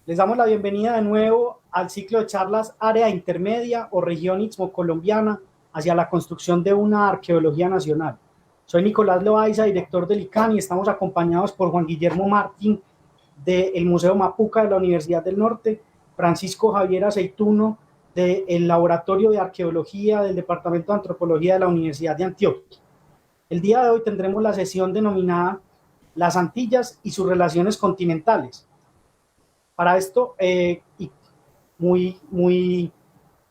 Les damos la bienvenida de nuevo al ciclo de charlas Área Intermedia o Región Istmo-Colombiana hacia la construcción de una arqueología nacional. Soy Nicolás Loaiza, director del ICANN, y estamos acompañados por Juan Guillermo Martín del Museo Mapuca de la Universidad del Norte, Francisco Javier Aceituno del Laboratorio de Arqueología del Departamento de Antropología de la Universidad de Antioquia. El día de hoy tendremos la sesión denominada Las Antillas y sus relaciones continentales. Para esto, de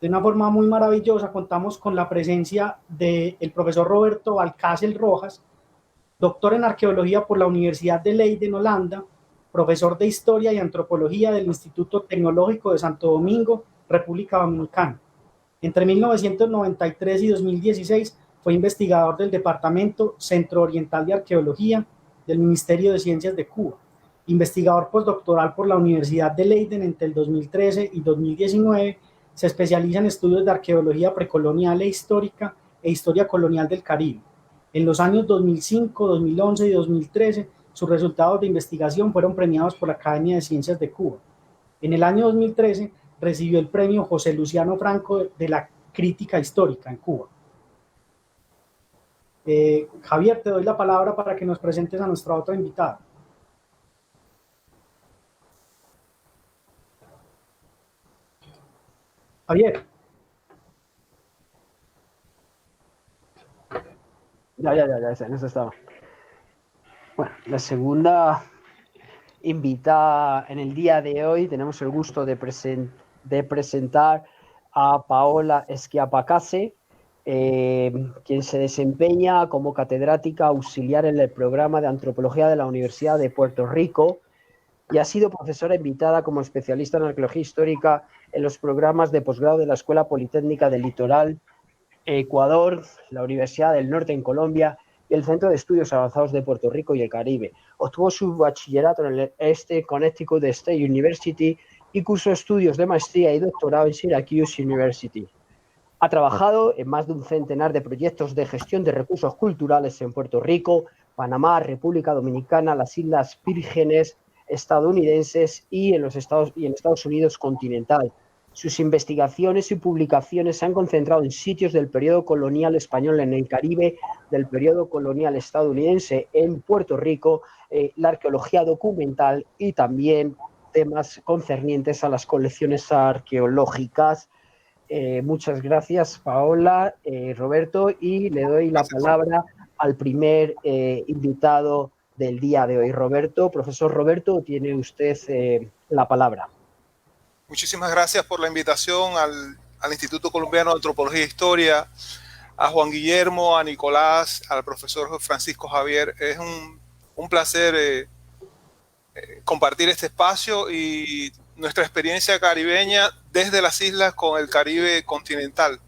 una forma muy maravillosa, contamos con la presencia del profesor Roberto Valcárcel Rojas, doctor en arqueología por la Universidad de Leiden, Holanda, profesor de historia y antropología del Instituto Tecnológico de Santo Domingo, República Dominicana. Entre 1993 y 2016 fue investigador del Departamento Centro Oriental de Arqueología del Ministerio de Ciencias de Cuba, investigador postdoctoral por la Universidad de Leiden entre el 2013 y 2019, se especializa en estudios de arqueología precolonial e histórica e historia colonial del Caribe. En los años 2005, 2011 y 2013, sus resultados de investigación fueron premiados por la Academia de Ciencias de Cuba. En el año 2013 recibió el premio José Luciano Franco de la Crítica Histórica en Cuba. Javier, te doy la palabra para que nos presentes a nuestra otra invitada. Javier. Ya, en eso estaba. Bueno, la segunda invitada en el día de hoy, tenemos el gusto de presentar a Paola Schiapacase, quien se desempeña como catedrática auxiliar en el programa de Antropología de la Universidad de Puerto Rico y ha sido profesora invitada como especialista en arqueología histórica en los programas de posgrado de la Escuela Politécnica del Litoral, Ecuador, la Universidad del Norte en Colombia y el Centro de Estudios Avanzados de Puerto Rico y el Caribe. Obtuvo su bachillerato en el Connecticut State University y cursó estudios de maestría y doctorado en Syracuse University. Ha trabajado en más de un centenar de proyectos de gestión de recursos culturales en Puerto Rico, Panamá, República Dominicana, las Islas Vírgenes estadounidenses y en Estados Unidos continental. Sus investigaciones y publicaciones se han concentrado en sitios del periodo colonial español en el Caribe, del periodo colonial estadounidense en Puerto Rico, la arqueología documental y también temas concernientes a las colecciones arqueológicas. Muchas gracias, Paola, Roberto, y le doy la palabra al primer invitado del día de hoy. Roberto, profesor Roberto, tiene usted la palabra. Muchísimas gracias por la invitación al Instituto Colombiano de Antropología e Historia, a Juan Guillermo, a Nicolás, al profesor Francisco Javier. Es un placer compartir este espacio y nuestra experiencia caribeña desde las islas con el Caribe continental.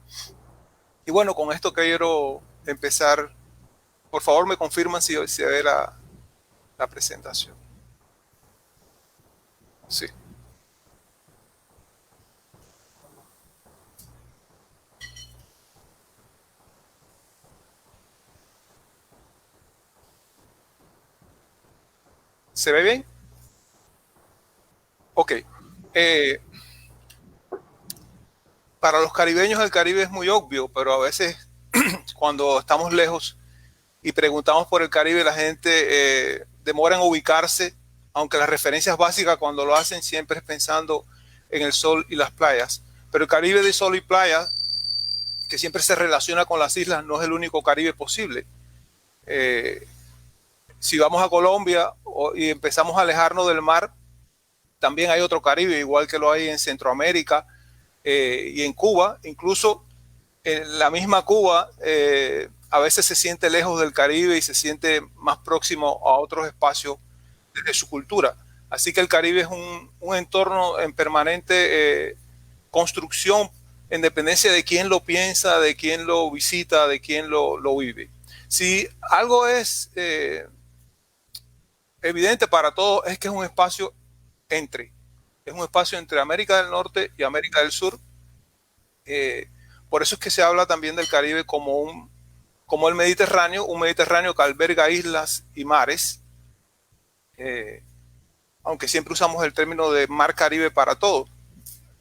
Y bueno, con esto quiero empezar. Por favor, me confirman si se ve la presentación. Sí. ¿Se ve bien? Ok. Para los caribeños el Caribe es muy obvio, pero a veces cuando estamos lejos y preguntamos por el Caribe, la gente demora en ubicarse, aunque las referencias básicas cuando lo hacen siempre es pensando en el sol y las playas. Pero el Caribe de sol y playa, que siempre se relaciona con las islas, no es el único Caribe posible. Si vamos a Colombia y empezamos a alejarnos del mar, también hay otro Caribe, igual que lo hay en Centroamérica y en Cuba. Incluso en la misma Cuba a veces se siente lejos del Caribe y se siente más próximo a otros espacios desde su cultura. Así que el Caribe es un entorno en permanente construcción, en dependencia de quién lo piensa, de quién lo visita, de quién lo vive. Si algo es evidente para todos, es que es un espacio es un espacio entre América del Norte y América del Sur. Por eso es que se habla también del Caribe como el Mediterráneo, un Mediterráneo que alberga islas y mares. aunque siempre usamos el término de Mar Caribe para todo,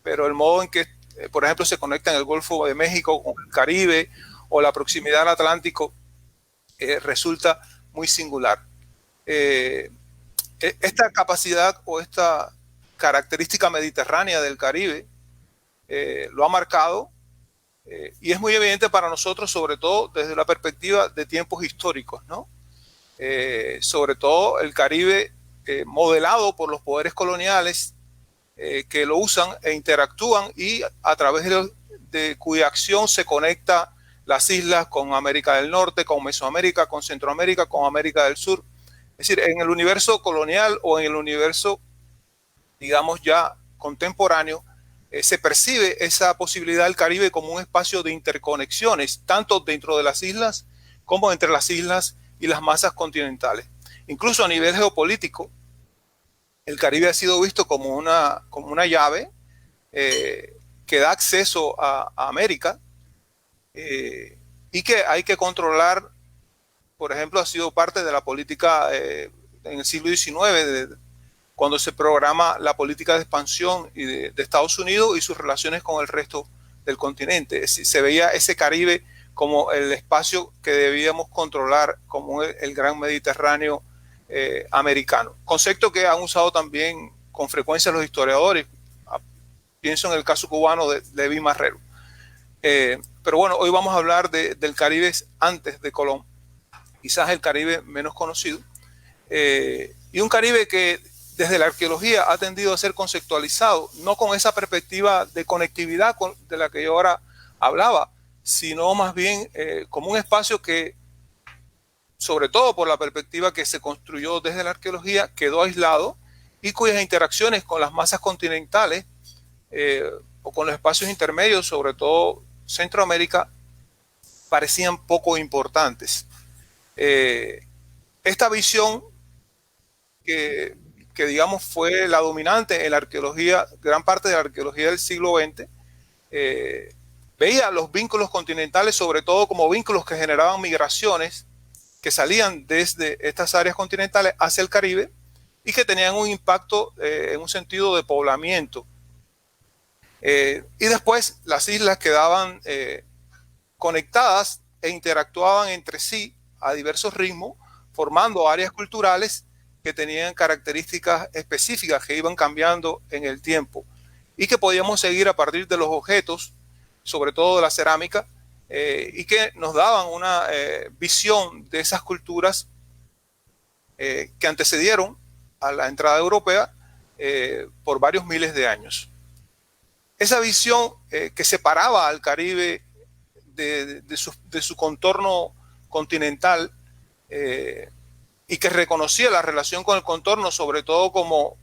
pero el modo en que, por ejemplo, se conectan el Golfo de México con el Caribe o la proximidad al Atlántico resulta muy singular. Esta capacidad o esta característica mediterránea del Caribe lo ha marcado y es muy evidente para nosotros, sobre todo desde la perspectiva de tiempos históricos, ¿no? Sobre todo el Caribe modelado por los poderes coloniales que lo usan e interactúan y a través de cuya acción se conecta las islas con América del Norte, con Mesoamérica, con Centroamérica, con América del Sur. Es decir, en el universo colonial o en el universo, digamos, ya contemporáneo, se percibe esa posibilidad del Caribe como un espacio de interconexiones, tanto dentro de las islas como entre las islas y las masas continentales. Incluso a nivel geopolítico, el Caribe ha sido visto como una llave que da acceso a América y que hay que controlar. Por ejemplo, ha sido parte de la política en el siglo XIX, cuando se programa la política de expansión de Estados Unidos y sus relaciones con el resto del continente. Es decir, se veía ese Caribe como el espacio que debíamos controlar, como el gran Mediterráneo americano. Concepto que han usado también con frecuencia los historiadores. Pienso en el caso cubano de Levi Marrero. Pero bueno, hoy vamos a hablar del Caribe antes de Colón, quizás el Caribe menos conocido, y un Caribe que desde la arqueología ha tendido a ser conceptualizado, no con esa perspectiva de conectividad de la que yo ahora hablaba, sino más bien como un espacio que, sobre todo por la perspectiva que se construyó desde la arqueología, quedó aislado y cuyas interacciones con las masas continentales o con los espacios intermedios, sobre todo Centroamérica, parecían poco importantes. Esta visión que digamos fue la dominante en la arqueología, gran parte de la arqueología del siglo XX, veía los vínculos continentales sobre todo como vínculos que generaban migraciones que salían desde estas áreas continentales hacia el Caribe y que tenían un impacto en un sentido de poblamiento. Y después las islas quedaban conectadas e interactuaban entre sí a diversos ritmos, formando áreas culturales que tenían características específicas que iban cambiando en el tiempo y que podíamos seguir a partir de los objetos, sobre todo de la cerámica, y que nos daban una visión de esas culturas que antecedieron a la entrada europea por varios miles de años. Esa visión que separaba al Caribe de su contorno continental y que reconocía la relación con el contorno, sobre todo como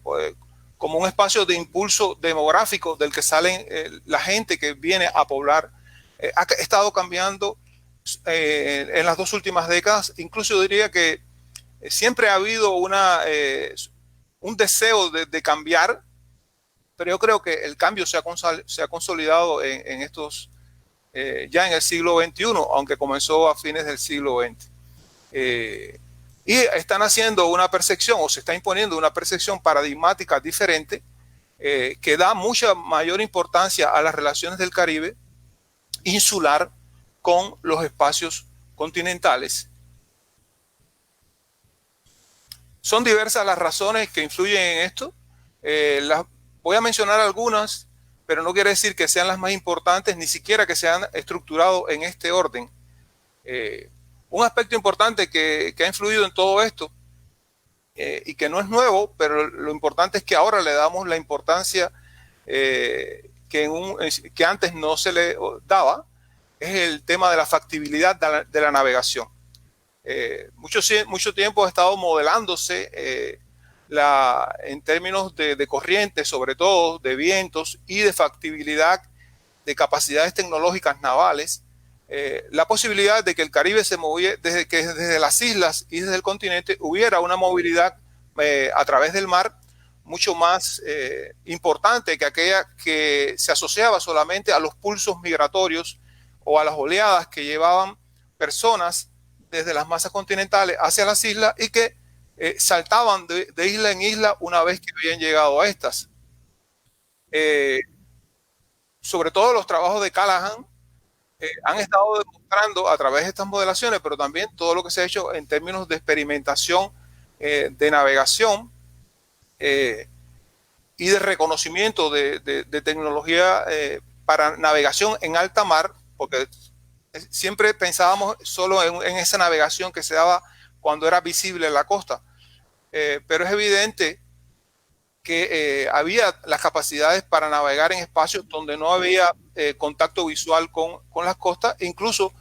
un espacio de impulso demográfico del que salen la gente que viene a poblar, ha estado cambiando en las 2 últimas décadas. Incluso yo diría que siempre ha habido un deseo de cambiar, pero yo creo que el cambio se ha consolidado en estos ya en el siglo XXI, aunque comenzó a fines del siglo XX. Y están haciendo una percepción, o se está imponiendo una percepción paradigmática diferente, que da mucha mayor importancia a las relaciones del Caribe insular con los espacios continentales. Son diversas las razones que influyen en esto. Voy a mencionar algunas, pero no quiere decir que sean las más importantes, ni siquiera que se han estructurado en este orden. Un aspecto importante que ha influido en todo esto, y que no es nuevo, pero lo importante es que ahora le damos la importancia que antes no se le daba, es el tema de la factibilidad de la navegación. Mucho tiempo ha estado modelándose en términos de corrientes, sobre todo de vientos y de factibilidad de capacidades tecnológicas navales, la posibilidad de que el Caribe se moviera, desde las islas y desde el continente hubiera una movilidad a través del mar mucho más importante que aquella que se asociaba solamente a los pulsos migratorios o a las oleadas que llevaban personas desde las masas continentales hacia las islas y que saltaban de isla en isla una vez que habían llegado a estas. Sobre todo los trabajos de Callahan han estado demostrando a través de estas modelaciones, pero también todo lo que se ha hecho en términos de experimentación de navegación y de reconocimiento de tecnología para navegación en alta mar, porque siempre pensábamos solo en esa navegación que se daba cuando era visible la costa, pero es evidente que había las capacidades para navegar en espacios donde no había contacto visual con las costas, incluso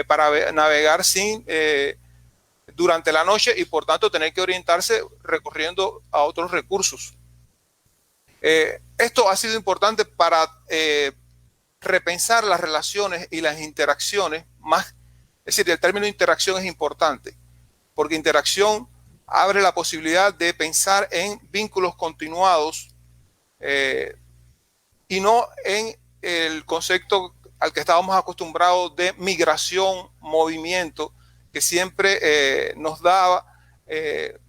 para navegar durante la noche y por tanto tener que orientarse recurriendo a otros recursos. Esto ha sido importante para repensar las relaciones y las interacciones más, es decir, el término interacción es importante, porque interacción abre la posibilidad de pensar en vínculos continuados y no en el concepto al que estábamos acostumbrados de migración, movimiento, que siempre nos daba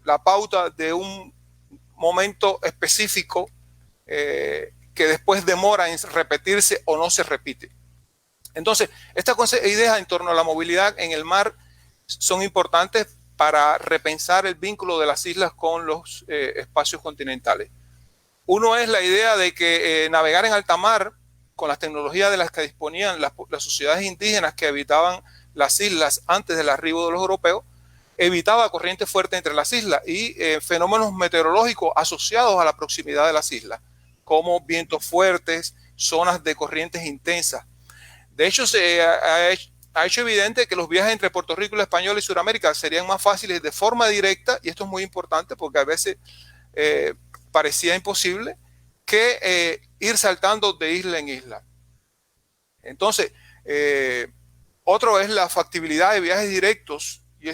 la pauta de un momento específico que después demora en repetirse o no se repite. Entonces, estas ideas en torno a la movilidad en el mar son importantes para repensar el vínculo de las islas con los espacios continentales. Uno es la idea de que navegar en alta mar con las tecnologías de las que disponían las sociedades indígenas que habitaban las islas antes del arribo de los europeos, evitaba corriente fuerte entre las islas y fenómenos meteorológicos asociados a la proximidad de las islas, como vientos fuertes, zonas de corrientes intensas. De hecho, se ha hecho evidente que los viajes entre Puerto Rico, la Española y Sudamérica serían más fáciles de forma directa, y esto es muy importante porque a veces parecía imposible, que ir saltando de isla en isla. Entonces, otro es la factibilidad de viajes directos, y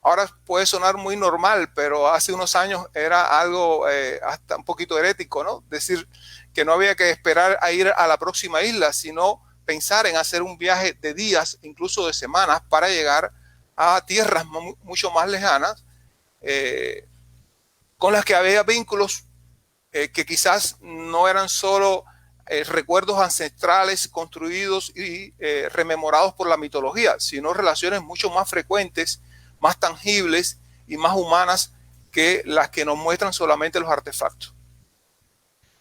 ahora puede sonar muy normal, pero hace unos años era algo hasta un poquito herético, ¿no? Decir que no había que esperar a ir a la próxima isla, sino pensar en hacer un viaje de días, incluso de semanas, para llegar a tierras mucho más lejanas, con las que había vínculos que quizás no eran solo recuerdos ancestrales construidos y rememorados por la mitología, sino relaciones mucho más frecuentes, más tangibles y más humanas que las que nos muestran solamente los artefactos.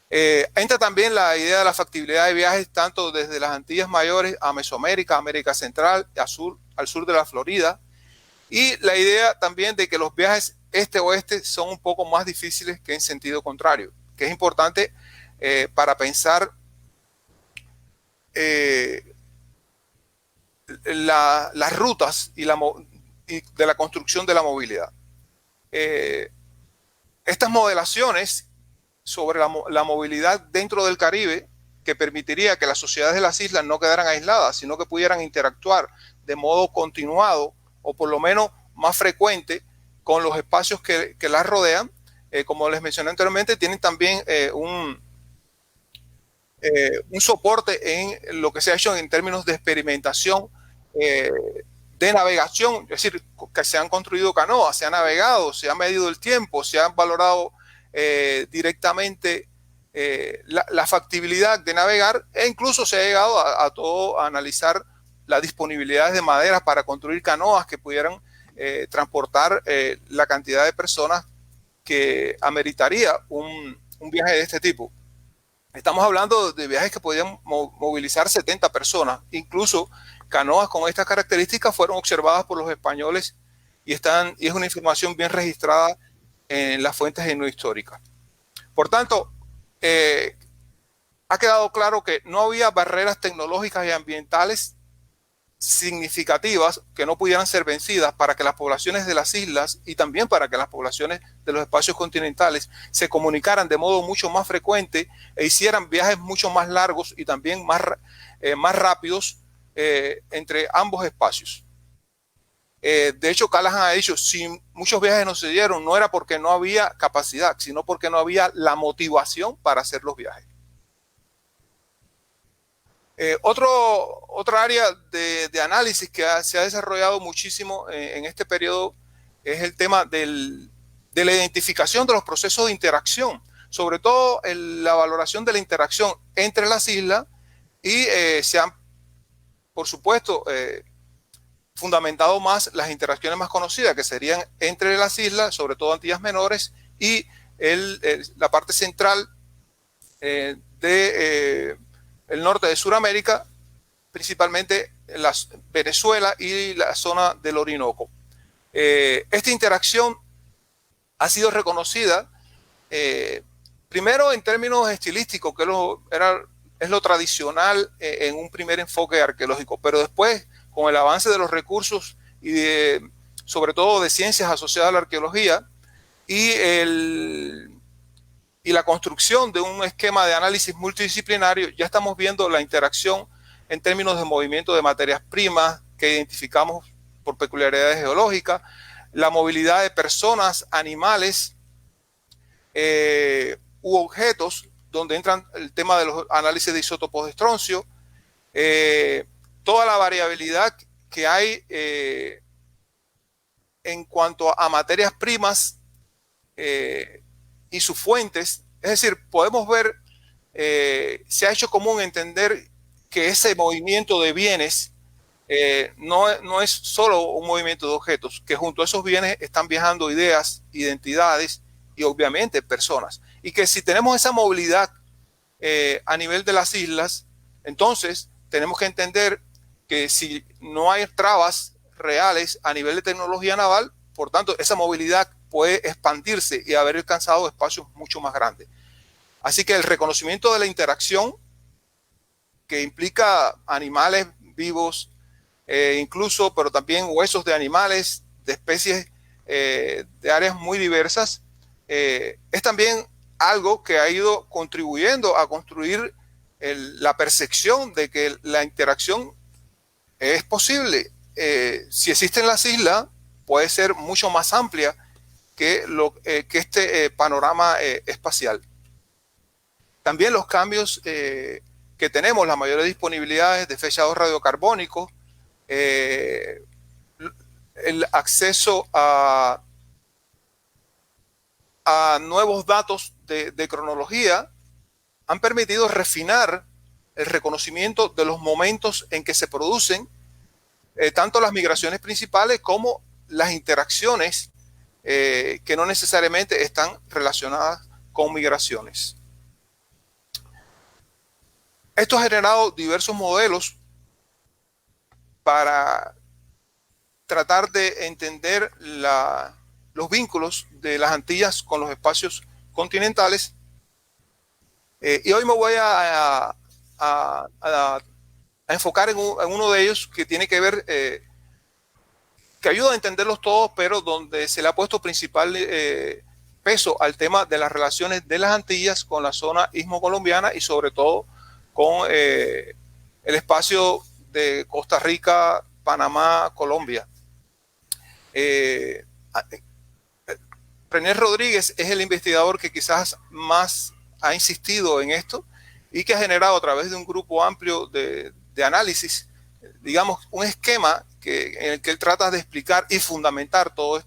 Entra también la idea de la factibilidad de viajes tanto desde las Antillas Mayores a Mesoamérica, América Central, al sur de la Florida, y la idea también de que los viajes este-oeste son un poco más difíciles que en sentido contrario, que es importante para pensar las rutas y de la construcción de la movilidad. Estas modelaciones sobre la movilidad dentro del Caribe, que permitiría que las sociedades de las islas no quedaran aisladas, sino que pudieran interactuar de modo continuado o por lo menos más frecuente con los espacios que las rodean. Como les mencioné anteriormente, tienen también un soporte en lo que se ha hecho en términos de experimentación de navegación, es decir, que se han construido canoas, se ha navegado, se ha medido el tiempo, se han valorado directamente la factibilidad de navegar, e incluso se ha llegado a analizar las disponibilidades de madera para construir canoas que pudieran transportar la cantidad de personas que ameritaría un viaje de este tipo. Estamos hablando de viajes que podían movilizar 70 personas. Incluso canoas con estas características fueron observadas por los españoles y es una información bien registrada en las fuentes etnohistóricas. Por tanto, ha quedado claro que no había barreras tecnológicas y ambientales significativas que no pudieran ser vencidas para que las poblaciones de las islas y también para que las poblaciones de los espacios continentales se comunicaran de modo mucho más frecuente e hicieran viajes mucho más largos y también más rápidos entre ambos espacios. De hecho, Callahan ha dicho, si muchos viajes no se dieron, no era porque no había capacidad, sino porque no había la motivación para hacer los viajes. Otra área de análisis que se ha desarrollado muchísimo en este periodo es el tema de la identificación de los procesos de interacción, sobre todo la valoración de la interacción entre las islas y se han, por supuesto, fundamentado más las interacciones más conocidas, que serían entre las islas, sobre todo Antillas Menores, y la parte central del norte de Sudamérica, principalmente Venezuela y la zona del Orinoco. Esta interacción ha sido reconocida primero en términos estilísticos, que es lo tradicional en un primer enfoque arqueológico, pero después, con el avance de los recursos y sobre todo de ciencias asociadas a la arqueología y la construcción de un esquema de análisis multidisciplinario, ya estamos viendo la interacción en términos de movimiento de materias primas que identificamos por peculiaridades geológicas, la movilidad de personas, animales u objetos, donde entran el tema de los análisis de isótopos de estroncio, toda la variabilidad que hay en cuanto a materias primas y sus fuentes. Es decir, podemos ver, se ha hecho común entender que ese movimiento de bienes no es solo un movimiento de objetos, que junto a esos bienes están viajando ideas, identidades y obviamente personas. Y que si tenemos esa movilidad a nivel de las islas, entonces tenemos que entender que si no hay trabas reales a nivel de tecnología naval, por tanto, esa movilidad puede expandirse y haber alcanzado espacios mucho más grandes. Así que el reconocimiento de la interacción, que implica animales vivos, incluso, pero también huesos de animales, de especies de áreas muy diversas, es también algo que ha ido contribuyendo a construir la percepción de que la interacción es posible. Si existe en las islas, puede ser mucho más amplia que este panorama espacial. También los cambios que tenemos, la mayor disponibilidades de fechados radiocarbónicos, el acceso a nuevos datos de cronología han permitido refinar el reconocimiento de los momentos en que se producen tanto las migraciones principales como las interacciones que no necesariamente están relacionadas con migraciones. Esto ha generado diversos modelos para tratar de entender los vínculos de las Antillas con los espacios continentales. Y hoy me voy a enfocar en uno de ellos que tiene que ver, que ayuda a entenderlos todos, pero donde se le ha puesto principal peso al tema de las relaciones de las Antillas con la zona istmo-colombiana y sobre todo con el espacio de Costa Rica, Panamá, Colombia. René Rodríguez es el investigador que quizás más ha insistido en esto y que ha generado a través de un grupo amplio de análisis, digamos, un esquema en el que él trata de explicar y fundamentar todos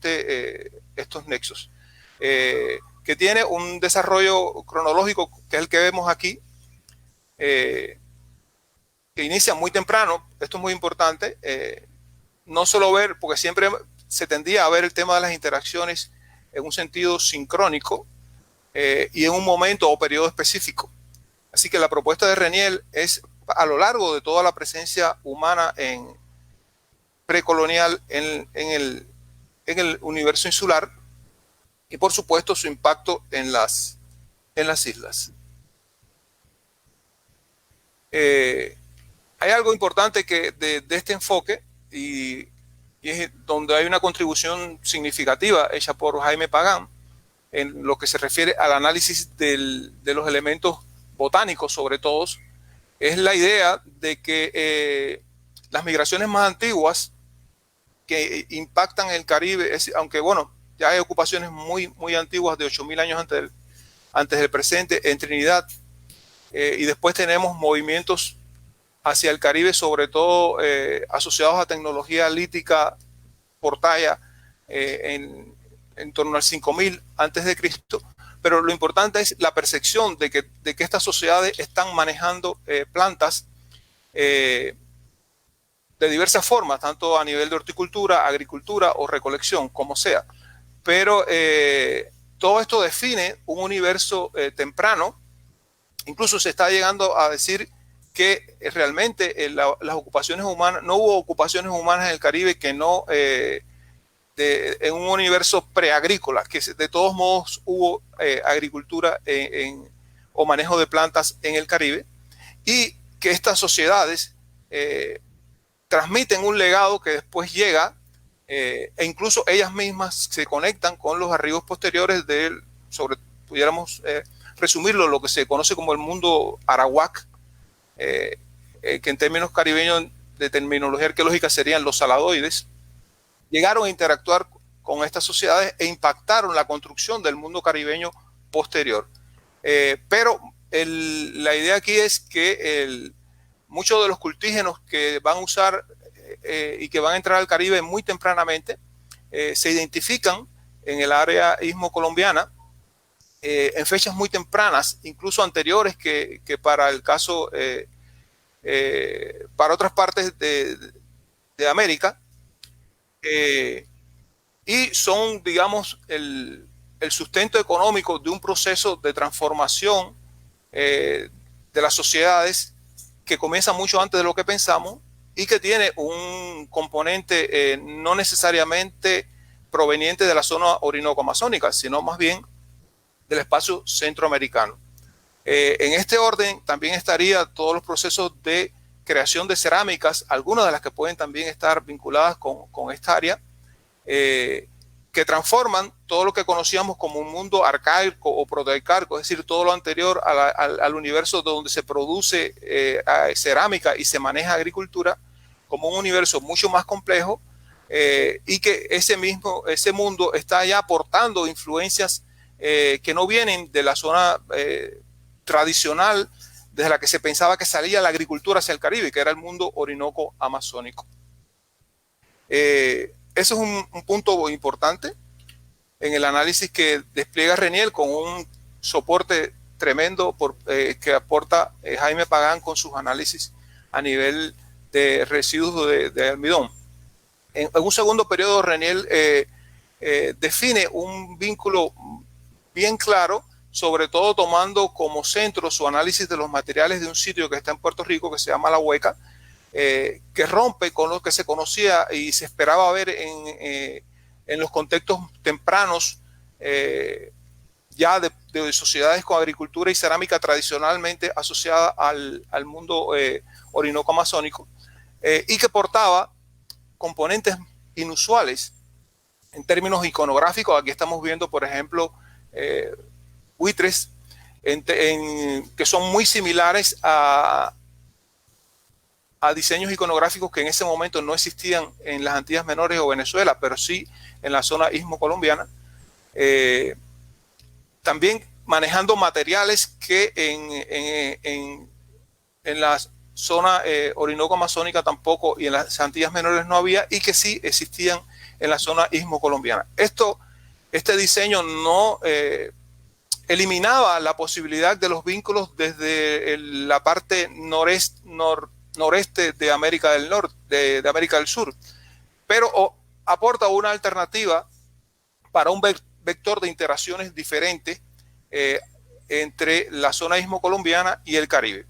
estos nexos, que tiene un desarrollo cronológico que es el que vemos aquí, que inicia muy temprano. Esto es muy importante, no solo ver, porque siempre se tendía a ver el tema de las interacciones en un sentido sincrónico y en un momento o periodo específico. Así que la propuesta de Reniel es a lo largo de toda la presencia humana precolonial en el universo insular y por supuesto su impacto en las islas. Hay algo importante que de este enfoque y es donde hay una contribución significativa hecha por Jaime Pagán en lo que se refiere al análisis de los elementos botánicos, sobre todo, es la idea de que las migraciones más antiguas que impactan el Caribe, aunque bueno, ya hay ocupaciones muy antiguas de 8.000 años antes del presente en Trinidad, y después tenemos movimientos hacia el Caribe, sobre todo asociados a tecnología lítica por talla en torno al 5000 antes de Cristo, pero lo importante es la percepción de que estas sociedades están manejando plantas de diversas formas, tanto a nivel de horticultura, agricultura o recolección, como sea. Pero todo esto define un universo temprano. Incluso se está llegando a decir que realmente las ocupaciones humanas, no hubo ocupaciones humanas en el Caribe que no, en un universo preagrícola, que de todos modos hubo agricultura o manejo de plantas en el Caribe, y que estas sociedades transmiten un legado que después llega, e incluso ellas mismas se conectan con los arribos posteriores pudiéramos resumirlo, lo que se conoce como el mundo arawak, que en términos caribeños de terminología arqueológica serían los saladoides. Llegaron a interactuar con estas sociedades e impactaron la construcción del mundo caribeño posterior. Pero la idea aquí es que muchos de los cultígenos que van a usar y que van a entrar al Caribe muy tempranamente se identifican en el área istmo colombiana en fechas muy tempranas, incluso anteriores que para el caso, para otras partes de América. Y son, digamos, el sustento económico de un proceso de transformación de las sociedades que comienza mucho antes de lo que pensamos y que tiene un componente no necesariamente proveniente de la zona orinoco-amazónica, sino más bien del espacio centroamericano. En este orden también estaría todos los procesos de creación de cerámicas, algunas de las que pueden también estar vinculadas con esta área, que transforman todo lo que conocíamos como un mundo arcaico o protoarcaico, es decir, todo lo anterior al universo donde se produce cerámica y se maneja agricultura, como un universo mucho más complejo, y que ese mundo está ya aportando influencias que no vienen de la zona tradicional desde la que se pensaba que salía la agricultura hacia el Caribe, que era el mundo orinoco-amazónico. Ese es un punto importante en el análisis que despliega Reniel con un soporte tremendo que aporta Jaime Pagán con sus análisis a nivel de residuos de almidón. En un segundo periodo, Reniel define un vínculo bien claro, sobre todo tomando como centro su análisis de los materiales de un sitio que está en Puerto Rico que se llama La Hueca, que rompe con lo que se conocía y se esperaba ver en los contextos tempranos ya de sociedades con agricultura y cerámica tradicionalmente asociada al mundo orinoco-amazónico, y que portaba componentes inusuales en términos iconográficos. Aquí estamos viendo, por ejemplo, buitres que son muy similares a diseños iconográficos que en ese momento no existían en las Antillas Menores o Venezuela, pero sí en la zona istmo colombiana. También manejando materiales que en la zona orinoco-amazónica tampoco y en las Antillas Menores no había, y que sí existían en la zona istmo colombiana. Este diseño no eliminaba la posibilidad de los vínculos desde la parte noreste de América del Norte, de América del Sur, pero aporta una alternativa para un vector de interacciones diferentes entre la zona istmo colombiana y el Caribe.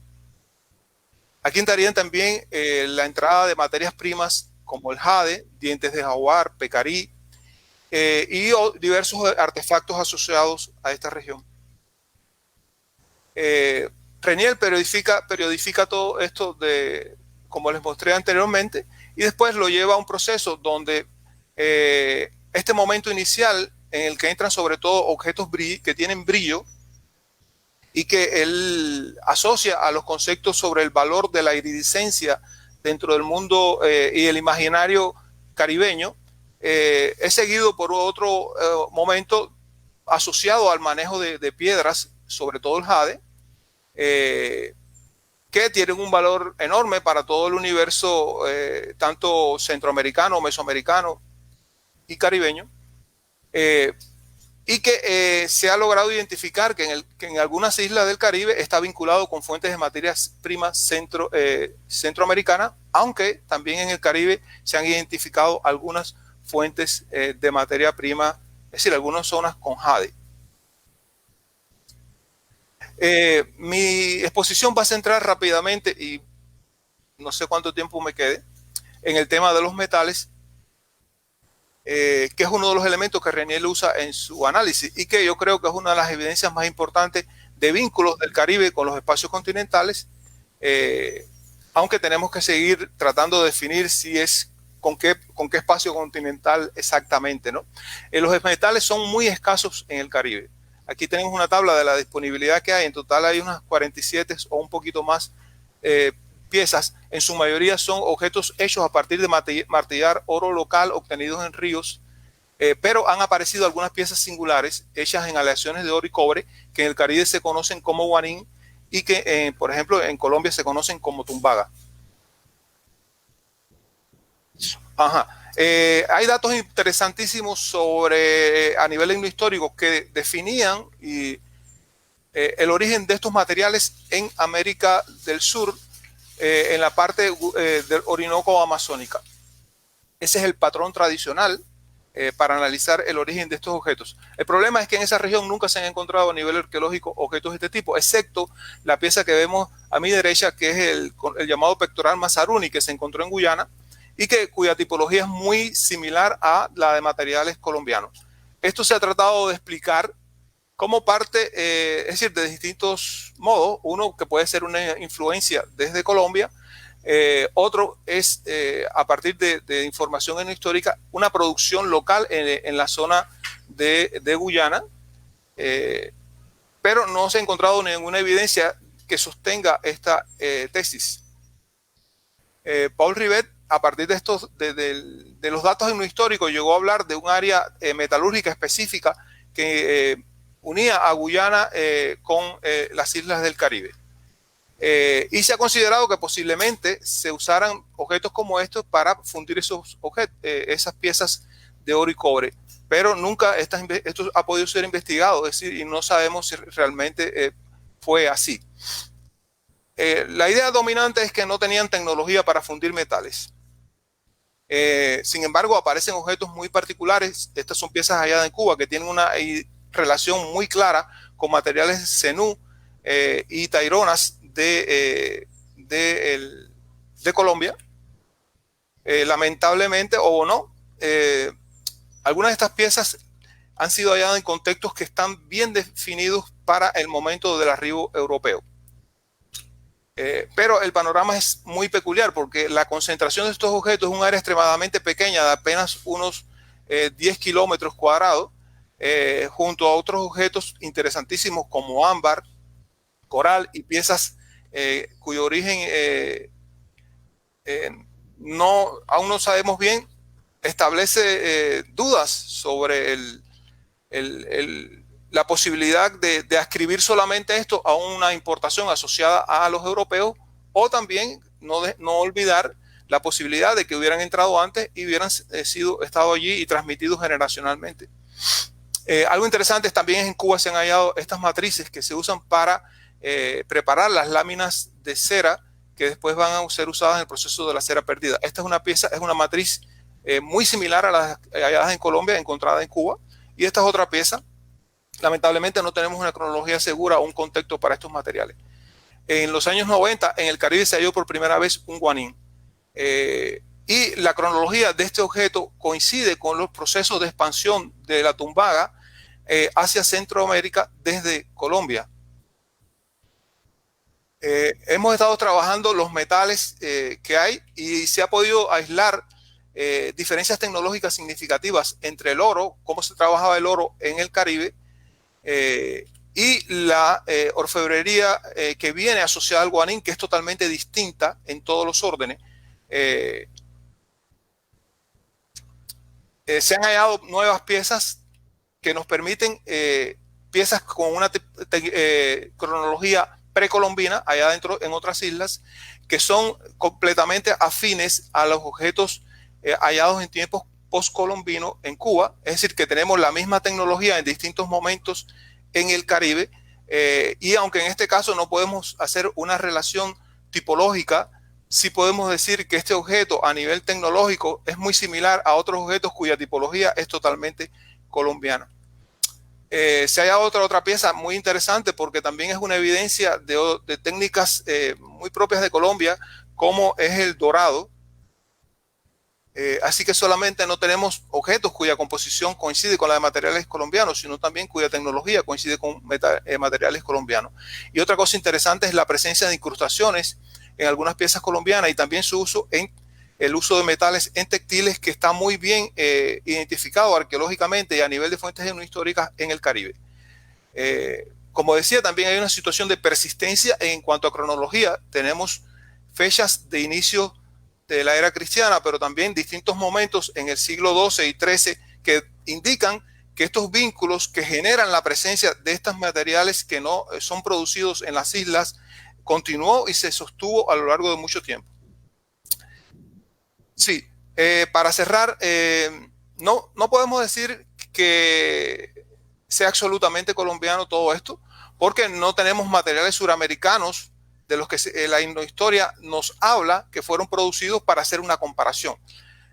Aquí entrarían también la entrada de materias primas como el jade, dientes de jaguar, pecarí, y diversos artefactos asociados a esta región. Reniel periodifica todo esto como les mostré anteriormente, y después lo lleva a un proceso donde este momento inicial en el que entran sobre todo objetos que tienen brillo y que él asocia a los conceptos sobre el valor de la iridiscencia dentro del mundo y el imaginario caribeño, es seguido por otro momento asociado al manejo de piedras, sobre todo el jade, que tienen un valor enorme para todo el universo, tanto centroamericano, mesoamericano y caribeño, y que se ha logrado identificar que en algunas islas del Caribe está vinculado con fuentes de materias primas centroamericanas, aunque también en el Caribe se han identificado algunas fuentes de materia prima, es decir, algunas zonas con jade. Mi exposición va a centrar rápidamente, y no sé cuánto tiempo me quede, en el tema de los metales, que es uno de los elementos que Reniel usa en su análisis y que yo creo que es una de las evidencias más importantes de vínculos del Caribe con los espacios continentales, aunque tenemos que seguir tratando de definir si es con qué espacio continental exactamente, ¿no? Los metales son muy escasos en el Caribe. Aquí tenemos una tabla de la disponibilidad que hay. En total hay unas 47 o un poquito más piezas. En su mayoría son objetos hechos a partir de martillar oro local obtenidos en ríos, pero han aparecido algunas piezas singulares hechas en aleaciones de oro y cobre que en el Caribe se conocen como guanín y que, por ejemplo, en Colombia se conocen como tumbaga. Ajá. Hay datos interesantísimos sobre, a nivel etnohistórico, que definían el origen de estos materiales en América del Sur, en la parte del Orinoco amazónica. Ese es el patrón tradicional para analizar el origen de estos objetos. El problema es que en esa región nunca se han encontrado a nivel arqueológico objetos de este tipo, excepto la pieza que vemos a mi derecha, que es el llamado pectoral Mazaruni, que se encontró en Guyana, y cuya tipología es muy similar a la de materiales colombianos. Esto se ha tratado de explicar como parte, es decir, de distintos modos. Uno que puede ser una influencia desde Colombia, otro es a partir de información histórica, una producción local en la zona de Guyana, pero no se ha encontrado ninguna evidencia que sostenga esta tesis. Paul Rivet, a partir de los datos históricos, llegó a hablar de un área metalúrgica específica que unía a Guyana con las islas del Caribe. Y se ha considerado que posiblemente se usaran objetos como estos para fundir esas piezas de oro y cobre, pero nunca esto ha podido ser investigado, es decir, y no sabemos si realmente fue así. La idea dominante es que no tenían tecnología para fundir metales. Sin embargo, aparecen objetos muy particulares. Estas son piezas halladas en Cuba que tienen una relación muy clara con materiales cenú y taironas de Colombia. Lamentablemente, o no, algunas de estas piezas han sido halladas en contextos que están bien definidos para el momento del arribo europeo. Pero el panorama es muy peculiar porque la concentración de estos objetos es un área extremadamente pequeña, de apenas unos 10 kilómetros cuadrados, junto a otros objetos interesantísimos como ámbar, coral y piezas cuyo origen aún no sabemos bien, establece dudas sobre la posibilidad de ascribir solamente esto a una importación asociada a los europeos, o también no olvidar la posibilidad de que hubieran entrado antes y hubieran estado allí y transmitido generacionalmente. Algo interesante es también en Cuba se han hallado estas matrices que se usan para preparar las láminas de cera que después van a ser usadas en el proceso de la cera perdida. Esta es una pieza, es una matriz muy similar a las halladas en Colombia, encontrada en Cuba, y esta es otra pieza. Lamentablemente no tenemos una cronología segura o un contexto para estos materiales. En los años 90 en el Caribe se halló por primera vez un guanín. Y la cronología de este objeto coincide con los procesos de expansión de la tumbaga hacia Centroamérica desde Colombia. Hemos estado trabajando los metales que hay y se ha podido aislar diferencias tecnológicas significativas entre el oro, cómo se trabajaba el oro en el Caribe, y la orfebrería que viene asociada al guanín, que es totalmente distinta en todos los órdenes. Se han hallado nuevas piezas que nos permiten, piezas con una cronología precolombina allá adentro en otras islas, que son completamente afines a los objetos hallados en tiempos postcolombino en Cuba, es decir, que tenemos la misma tecnología en distintos momentos en el Caribe, y aunque en este caso no podemos hacer una relación tipológica, sí podemos decir que este objeto a nivel tecnológico es muy similar a otros objetos cuya tipología es totalmente colombiana. Se halla otra pieza muy interesante porque también es una evidencia de técnicas muy propias de Colombia, como es el dorado. Así que solamente no tenemos objetos cuya composición coincide con la de materiales colombianos, sino también cuya tecnología coincide con materiales colombianos. Y otra cosa interesante es la presencia de incrustaciones en algunas piezas colombianas y también su uso en el uso de metales en textiles, que está muy bien identificado arqueológicamente y a nivel de fuentes históricas en el Caribe. Como decía, también hay una situación de persistencia en cuanto a cronología. Tenemos fechas de inicio de la era cristiana, pero también distintos momentos en el siglo XII y XIII que indican que estos vínculos que generan la presencia de estos materiales que no son producidos en las islas continuó y se sostuvo a lo largo de mucho tiempo. Sí, para cerrar, no podemos decir que sea absolutamente colombiano todo esto, porque no tenemos materiales suramericanos de los que la historia nos habla que fueron producidos para hacer una comparación.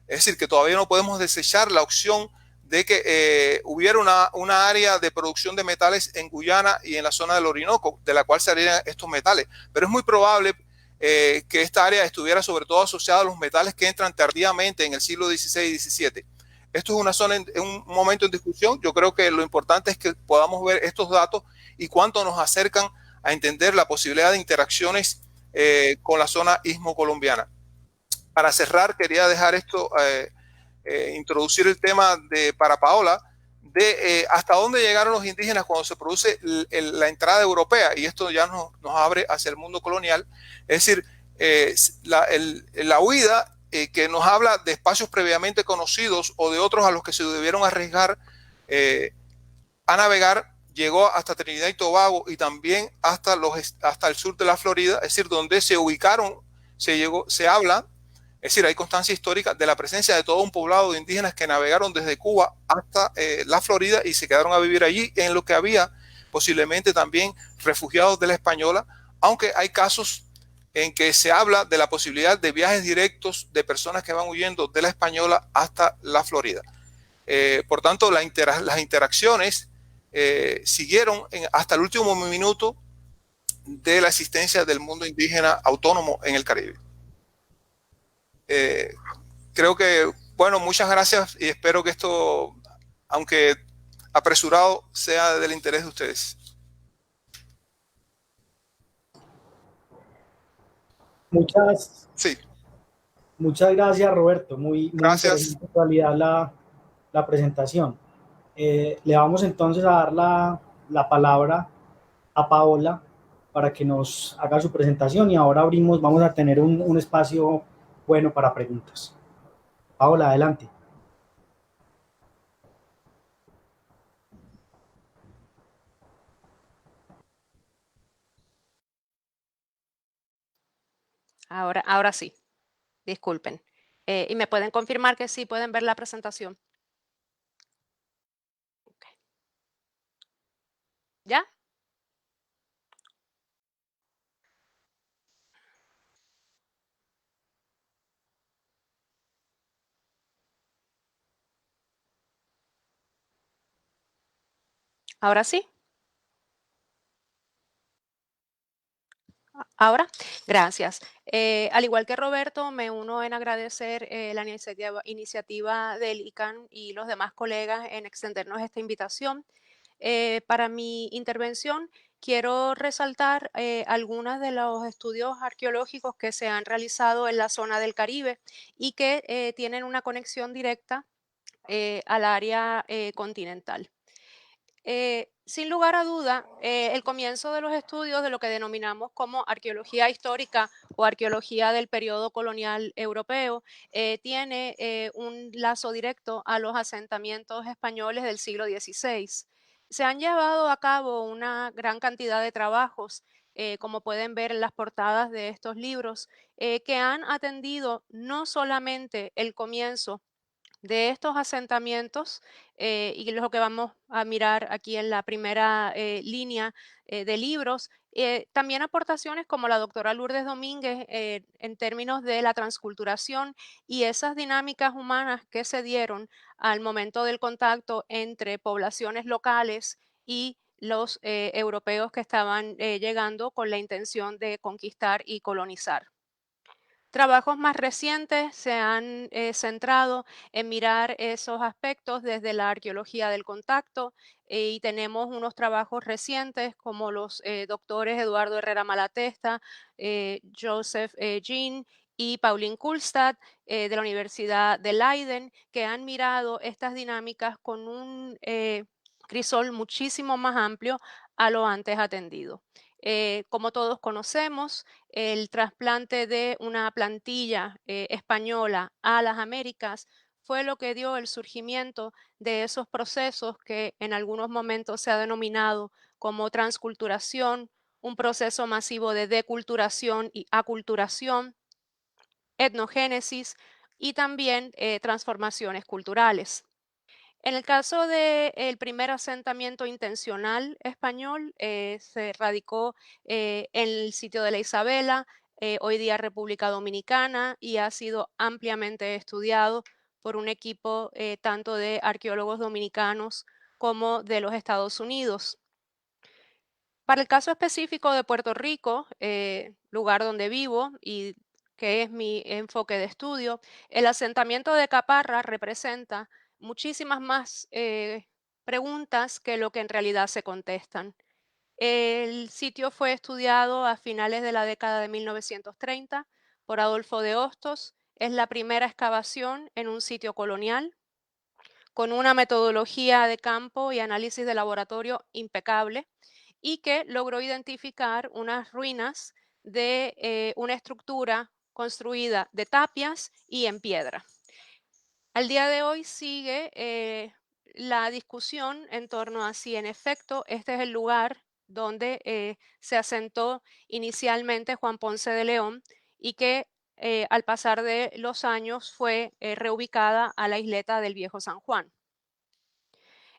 Es decir, que todavía no podemos desechar la opción de que hubiera una área de producción de metales en Guyana y en la zona del Orinoco, de la cual salieran estos metales. Pero es muy probable que esta área estuviera sobre todo asociada a los metales que entran tardíamente en el siglo XVI y XVII. Esto es una zona, un momento en discusión. Yo creo que lo importante es que podamos ver estos datos y cuánto nos acercan a entender la posibilidad de interacciones con la zona istmo-colombiana. Para cerrar, quería dejar esto, introducir el tema para Paola, de hasta dónde llegaron los indígenas cuando se produce la entrada europea, y esto ya nos abre hacia el mundo colonial. Es decir, la huida que nos habla de espacios previamente conocidos o de otros a los que se debieron arriesgar a navegar, llegó hasta Trinidad y Tobago y también hasta el sur de la Florida, es decir, donde se ubicaron, se habla, es decir, hay constancia histórica de la presencia de todo un poblado de indígenas que navegaron desde Cuba hasta la Florida y se quedaron a vivir allí, en lo que había posiblemente también refugiados de la Española, aunque hay casos en que se habla de la posibilidad de viajes directos de personas que van huyendo de la Española hasta la Florida. Por tanto, las interacciones siguieron hasta el último minuto de la existencia del mundo indígena autónomo en el Caribe. Creo que, bueno, muchas gracias y espero que esto, aunque apresurado, sea del interés de ustedes. Sí. Muchas gracias, Roberto. Muy interesante en realidad la presentación. Le vamos entonces a dar la palabra a Paola para que nos haga su presentación y ahora vamos a tener un espacio bueno para preguntas. Paola, adelante. Ahora sí, disculpen. ¿Y me pueden confirmar que sí pueden ver la presentación? Okay. ¿Ya? ¿Ahora sí? Ahora, gracias. Al igual que Roberto, me uno en agradecer la iniciativa del ICANN y los demás colegas en extendernos esta invitación. Para mi intervención, quiero resaltar algunos de los estudios arqueológicos que se han realizado en la zona del Caribe y que tienen una conexión directa al área continental. Sin lugar a duda, el comienzo de los estudios de lo que denominamos como arqueología histórica o arqueología del periodo colonial europeo tiene un lazo directo a los asentamientos españoles del siglo XVI. Se han llevado a cabo una gran cantidad de trabajos, como pueden ver en las portadas de estos libros, que han atendido no solamente el comienzo de estos asentamientos y lo que vamos a mirar aquí en la primera línea de libros. También aportaciones como la doctora Lourdes Domínguez en términos de la transculturación y esas dinámicas humanas que se dieron al momento del contacto entre poblaciones locales y los europeos que estaban llegando con la intención de conquistar y colonizar. Trabajos más recientes se han centrado en mirar esos aspectos desde la arqueología del contacto y tenemos unos trabajos recientes como los doctores Eduardo Herrera Malatesta, Joseph Jean y Pauline Kulstad de la Universidad de Leiden, que han mirado estas dinámicas con un crisol muchísimo más amplio a lo antes atendido. Como todos conocemos, el trasplante de una plantilla española a las Américas fue lo que dio el surgimiento de esos procesos que en algunos momentos se ha denominado como transculturación, un proceso masivo de deculturación y aculturación, etnogénesis y también transformaciones culturales. En el caso del primer asentamiento intencional español, se radicó en el sitio de la Isabela, hoy día República Dominicana, y ha sido ampliamente estudiado por un equipo tanto de arqueólogos dominicanos como de los Estados Unidos. Para el caso específico de Puerto Rico, lugar donde vivo y que es mi enfoque de estudio, el asentamiento de Caparra representa muchísimas más preguntas que lo que en realidad se contestan. El sitio fue estudiado a finales de la década de 1930 por Adolfo de Hostos. Es la primera excavación en un sitio colonial con una metodología de campo y análisis de laboratorio impecable y que logró identificar unas ruinas de una estructura construida de tapias y en piedra. Al día de hoy sigue la discusión en torno a si en efecto este es el lugar donde se asentó inicialmente Juan Ponce de León y que al pasar de los años fue reubicada a la isleta del Viejo San Juan.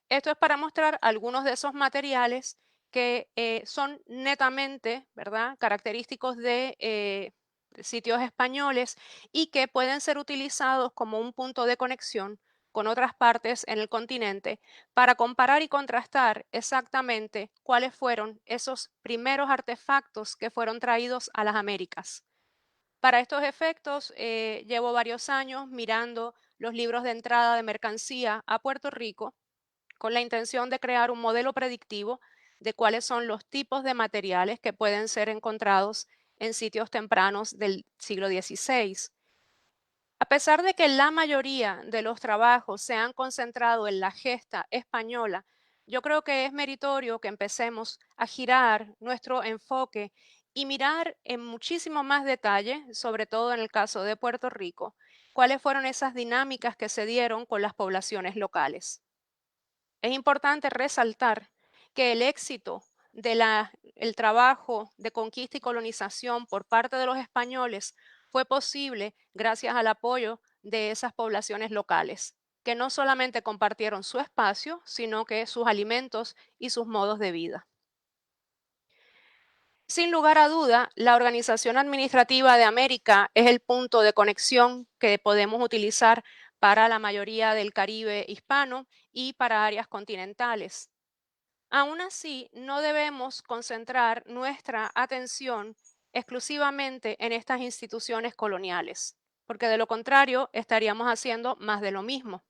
Esto es para mostrar algunos de esos materiales que son netamente, ¿verdad?, característicos de sitios españoles y que pueden ser utilizados como un punto de conexión con otras partes en el continente para comparar y contrastar exactamente cuáles fueron esos primeros artefactos que fueron traídos a las Américas. Para estos efectos, llevo varios años mirando los libros de entrada de mercancía a Puerto Rico con la intención de crear un modelo predictivo de cuáles son los tipos de materiales que pueden ser encontrados en sitios tempranos del siglo XVI. A pesar de que la mayoría de los trabajos se han concentrado en la gesta española, yo creo que es meritorio que empecemos a girar nuestro enfoque y mirar en muchísimo más detalle, sobre todo en el caso de Puerto Rico, cuáles fueron esas dinámicas que se dieron con las poblaciones locales. Es importante resaltar que el éxito del trabajo de conquista y colonización por parte de los españoles fue posible gracias al apoyo de esas poblaciones locales, que no solamente compartieron su espacio, sino que sus alimentos y sus modos de vida. Sin lugar a duda, la Organización Administrativa de América es el punto de conexión que podemos utilizar para la mayoría del Caribe hispano y para áreas continentales. Aún así, no debemos concentrar nuestra atención exclusivamente en estas instituciones coloniales, porque de lo contrario estaríamos haciendo más de lo mismo,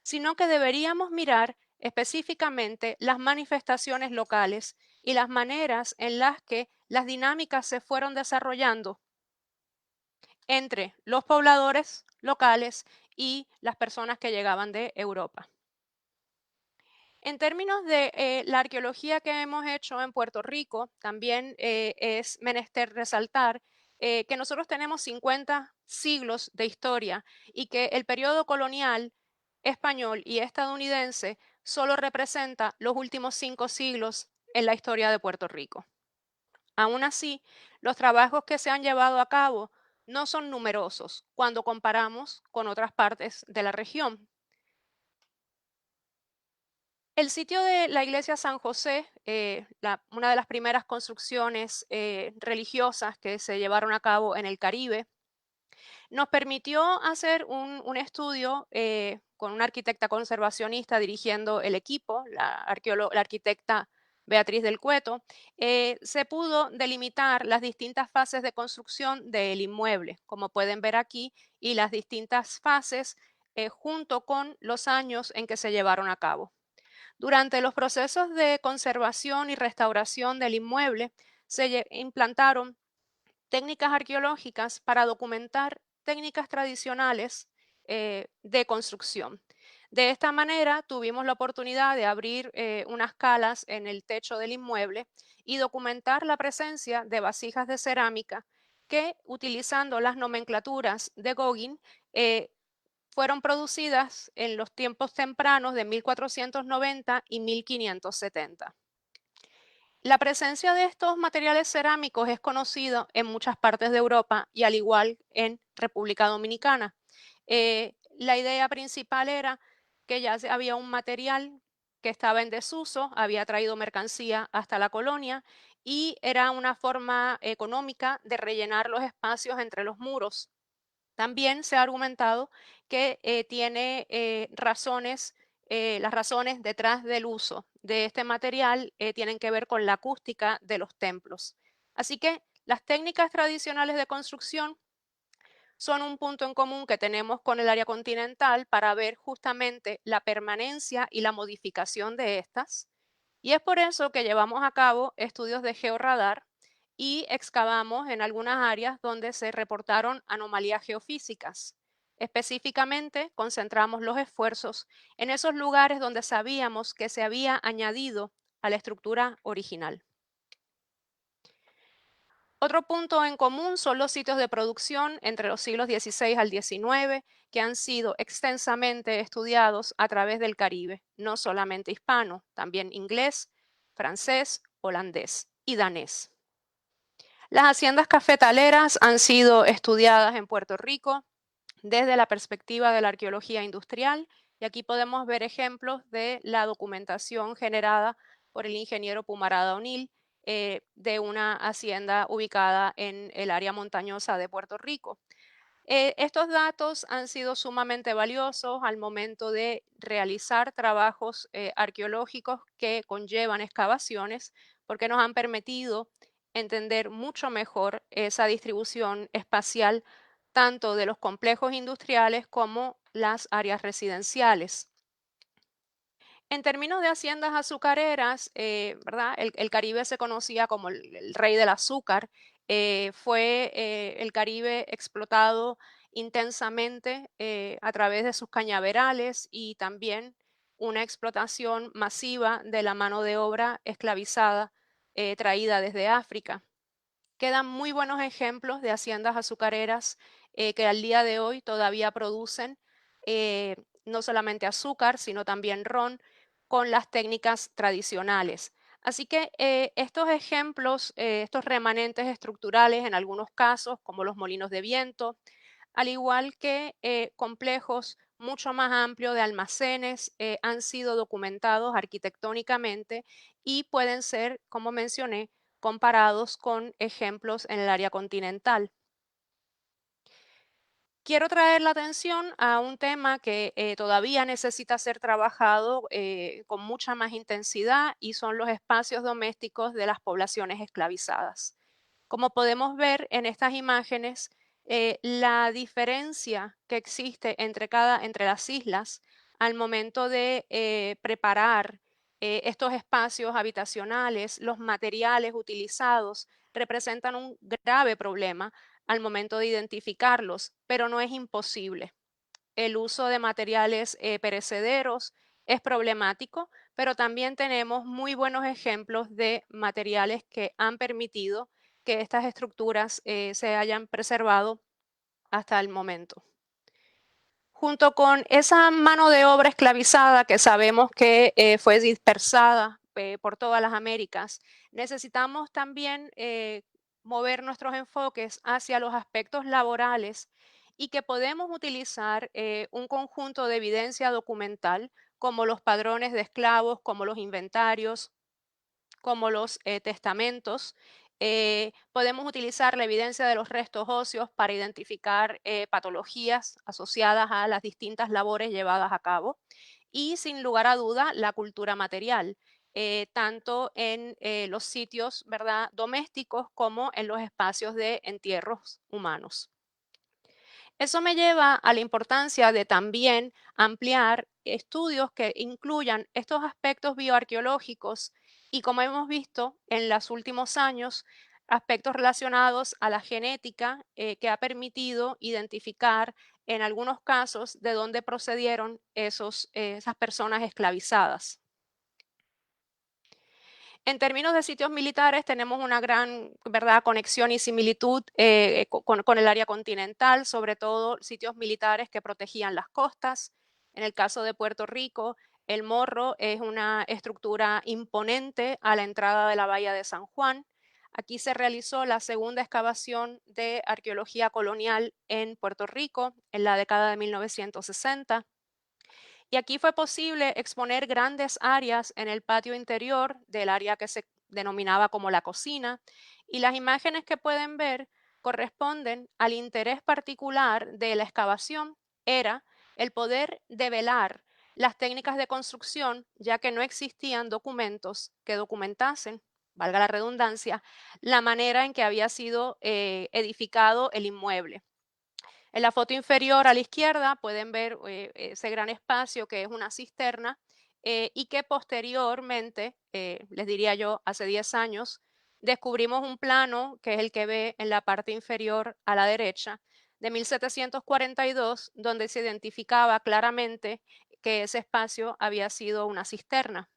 sino que deberíamos mirar específicamente las manifestaciones locales y las maneras en las que las dinámicas se fueron desarrollando entre los pobladores locales y las personas que llegaban de Europa. En términos de la arqueología que hemos hecho en Puerto Rico, también es menester resaltar que nosotros tenemos 50 siglos de historia y que el periodo colonial español y estadounidense solo representa los últimos 5 siglos en la historia de Puerto Rico. Aún así, los trabajos que se han llevado a cabo no son numerosos cuando comparamos con otras partes de la región. El sitio de la iglesia San José, una de las primeras construcciones religiosas que se llevaron a cabo en el Caribe, nos permitió hacer un estudio con una arquitecta conservacionista dirigiendo el equipo, la arquitecta Beatriz del Cueto. Se pudo delimitar las distintas fases de construcción del inmueble, como pueden ver aquí, y las distintas fases junto con los años en que se llevaron a cabo. Durante los procesos de conservación y restauración del inmueble, se implantaron técnicas arqueológicas para documentar técnicas tradicionales de construcción. De esta manera, tuvimos la oportunidad de abrir unas calas en el techo del inmueble y documentar la presencia de vasijas de cerámica que, utilizando las nomenclaturas de Gauguin, fueron producidas en los tiempos tempranos de 1490 y 1570. La presencia de estos materiales cerámicos es conocida en muchas partes de Europa y al igual en República Dominicana. La idea principal era que ya había un material que estaba en desuso, había traído mercancía hasta la colonia y era una forma económica de rellenar los espacios entre los muros. También se ha argumentado que tiene las razones detrás del uso de este material tienen que ver con la acústica de los templos. Así que las técnicas tradicionales de construcción son un punto en común que tenemos con el área continental para ver justamente la permanencia y la modificación de estas. Y es por eso que llevamos a cabo estudios de georradar y excavamos en algunas áreas donde se reportaron anomalías geofísicas. Específicamente, concentramos los esfuerzos en esos lugares donde sabíamos que se había añadido a la estructura original. Otro punto en común son los sitios de producción entre los siglos XVI al XIX que han sido extensamente estudiados a través del Caribe, no solamente hispano, también inglés, francés, holandés y danés. Las haciendas cafetaleras han sido estudiadas en Puerto Rico desde la perspectiva de la arqueología industrial y aquí podemos ver ejemplos de la documentación generada por el ingeniero Pumarada O'Neill de una hacienda ubicada en el área montañosa de Puerto Rico. Estos datos han sido sumamente valiosos al momento de realizar trabajos arqueológicos que conllevan excavaciones porque nos han permitido entender mucho mejor esa distribución espacial tanto de los complejos industriales como las áreas residenciales. En términos de haciendas azucareras, ¿verdad? El Caribe se conocía como el rey del azúcar. Fue el Caribe explotado intensamente a través de sus cañaverales y también una explotación masiva de la mano de obra esclavizada traída desde África. Quedan muy buenos ejemplos de haciendas azucareras que al día de hoy todavía producen no solamente azúcar, sino también ron con las técnicas tradicionales. Así que estos ejemplos, estos remanentes estructurales en algunos casos, como los molinos de viento, al igual que complejos mucho más amplios de almacenes, han sido documentados arquitectónicamente y pueden ser, como mencioné, comparados con ejemplos en el área continental. Quiero traer la atención a un tema que todavía necesita ser trabajado con mucha más intensidad y son los espacios domésticos de las poblaciones esclavizadas. Como podemos ver en estas imágenes, la diferencia que existe entre las islas al momento de preparar estos espacios habitacionales, los materiales utilizados representan un grave problema al momento de identificarlos, pero no es imposible. El uso de materiales perecederos es problemático, pero también tenemos muy buenos ejemplos de materiales que han permitido que estas estructuras se hayan preservado hasta el momento. Junto con esa mano de obra esclavizada que sabemos que fue dispersada por todas las Américas, necesitamos también mover nuestros enfoques hacia los aspectos laborales y que podemos utilizar un conjunto de evidencia documental como los padrones de esclavos, como los inventarios, como los testamentos. Podemos utilizar la evidencia de los restos óseos para identificar patologías asociadas a las distintas labores llevadas a cabo y, sin lugar a duda, la cultura material, tanto en los sitios, ¿verdad?, domésticos como en los espacios de entierros humanos. Eso me lleva a la importancia de también ampliar estudios que incluyan estos aspectos bioarqueológicos y, como hemos visto en los últimos años, aspectos relacionados a la genética que ha permitido identificar en algunos casos de dónde procedieron esas personas esclavizadas. En términos de sitios militares, tenemos una gran, ¿verdad?, conexión y similitud con el área continental, sobre todo sitios militares que protegían las costas. En el caso de Puerto Rico, el Morro es una estructura imponente a la entrada de la bahía de San Juan. Aquí se realizó la segunda excavación de arqueología colonial en Puerto Rico en la década de 1960. Y aquí fue posible exponer grandes áreas en el patio interior del área que se denominaba como la cocina, y las imágenes que pueden ver corresponden al interés particular de la excavación, era el poder develar las técnicas de construcción, ya que no existían documentos que documentasen, valga la redundancia, la manera en que había sido edificado el inmueble. En la foto inferior a la izquierda pueden ver ese gran espacio que es una cisterna y que posteriormente, les diría yo, hace 10 años, descubrimos un plano que es el que ve en la parte inferior a la derecha de 1742, donde se identificaba claramente que ese espacio había sido una cisterna.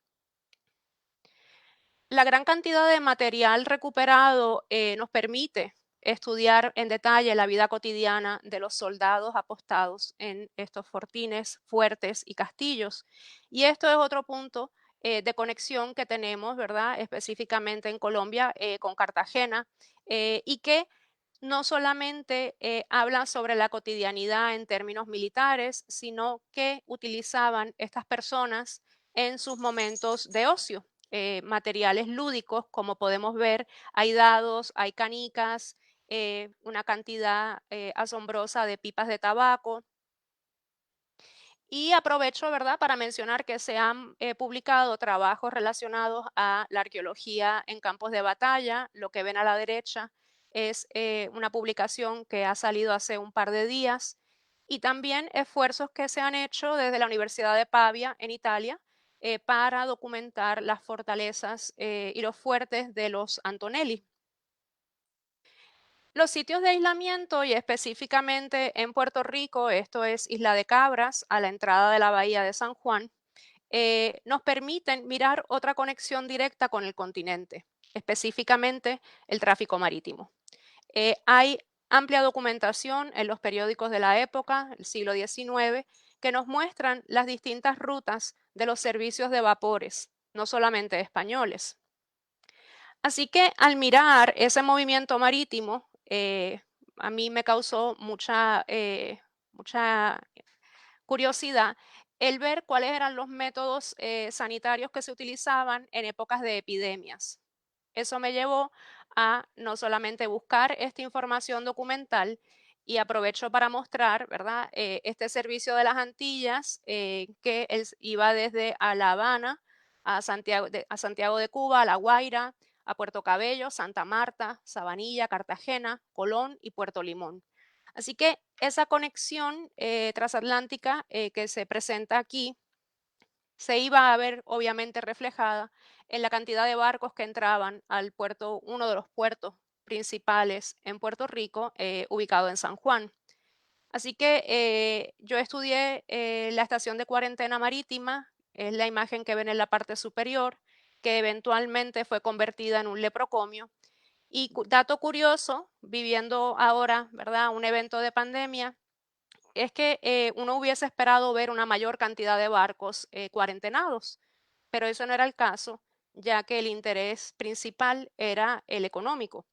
La gran cantidad de material recuperado nos permite estudiar en detalle la vida cotidiana de los soldados apostados en estos fortines, fuertes y castillos. Y esto es otro punto de conexión que tenemos, ¿verdad?, específicamente en Colombia con Cartagena, y que no solamente habla sobre la cotidianidad en términos militares, sino que utilizaban estas personas en sus momentos de ocio. Materiales lúdicos, como podemos ver, hay dados, hay canicas, una cantidad asombrosa de pipas de tabaco. Y aprovecho, ¿verdad?, para mencionar que se han publicado trabajos relacionados a la arqueología en campos de batalla. Lo que ven a la derecha es una publicación que ha salido hace un par de días, y también esfuerzos que se han hecho desde la Universidad de Pavia en Italia para documentar las fortalezas y los fuertes de los Antonelli. Los sitios de aislamiento, y específicamente en Puerto Rico, esto es Isla de Cabras, a la entrada de la bahía de San Juan, nos permiten mirar otra conexión directa con el continente, específicamente el tráfico marítimo. Hay amplia documentación en los periódicos de la época, el siglo XIX, que nos muestran las distintas rutas de los servicios de vapores, no solamente españoles. Así que al mirar ese movimiento marítimo, a mí me causó mucha curiosidad el ver cuáles eran los métodos sanitarios que se utilizaban en épocas de epidemias. Eso me llevó a no solamente buscar esta información documental, y aprovecho para mostrar, ¿verdad?, este servicio de las Antillas que iba desde a La Habana, a Santiago de Cuba, a La Guaira, a Puerto Cabello, Santa Marta, Sabanilla, Cartagena, Colón y Puerto Limón. Así que esa conexión transatlántica que se presenta aquí se iba a ver obviamente reflejada en la cantidad de barcos que entraban al puerto, uno de los puertos principales en Puerto Rico, ubicado en San Juan. Así que yo estudié la estación de cuarentena marítima, es la imagen que ven en la parte superior, que eventualmente fue convertida en un leprocomio. Y dato curioso, viviendo ahora, ¿verdad?, un evento de pandemia, es que uno hubiese esperado ver una mayor cantidad de barcos cuarentenados, pero eso no era el caso, ya que el interés principal era el económico.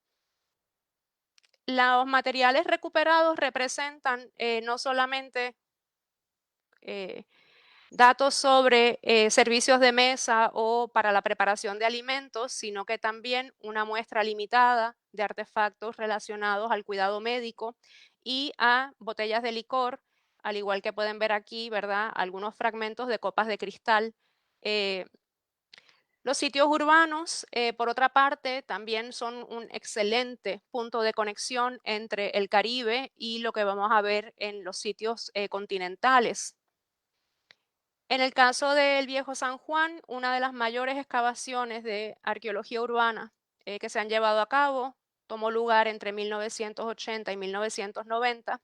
Los materiales recuperados representan no solamente datos sobre servicios de mesa o para la preparación de alimentos, sino que también una muestra limitada de artefactos relacionados al cuidado médico y a botellas de licor, al igual que pueden ver aquí, ¿verdad? Algunos fragmentos de copas de cristal. Los sitios urbanos, por otra parte, también son un excelente punto de conexión entre el Caribe y lo que vamos a ver en los sitios continentales. En el caso del Viejo San Juan, una de las mayores excavaciones de arqueología urbana que se han llevado a cabo tomó lugar entre 1980 y 1990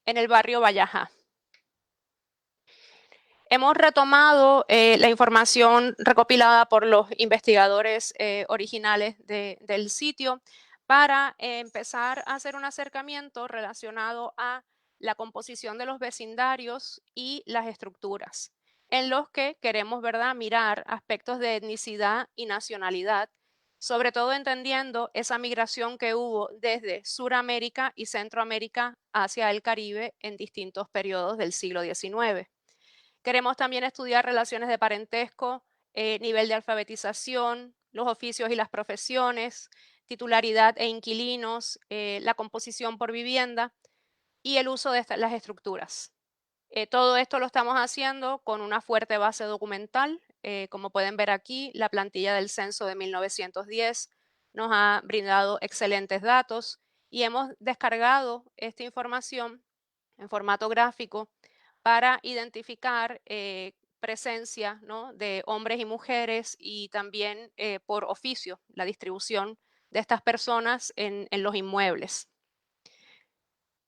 en el barrio Vallajá. Hemos retomado la información recopilada por los investigadores originales del sitio para empezar a hacer un acercamiento relacionado a la composición de los vecindarios y las estructuras, en los que queremos, ¿verdad?, mirar aspectos de etnicidad y nacionalidad, sobre todo entendiendo esa migración que hubo desde Suramérica y Centroamérica hacia el Caribe en distintos periodos del siglo XIX. Queremos también estudiar relaciones de parentesco, nivel de alfabetización, los oficios y las profesiones, titularidad e inquilinos, la composición por vivienda y el uso de las estructuras. Todo esto lo estamos haciendo con una fuerte base documental. Como pueden ver aquí, la plantilla del censo de 1910 nos ha brindado excelentes datos y hemos descargado esta información en formato gráfico para identificar presencia, ¿no?, de hombres y mujeres y también por oficio, la distribución de estas personas en los inmuebles.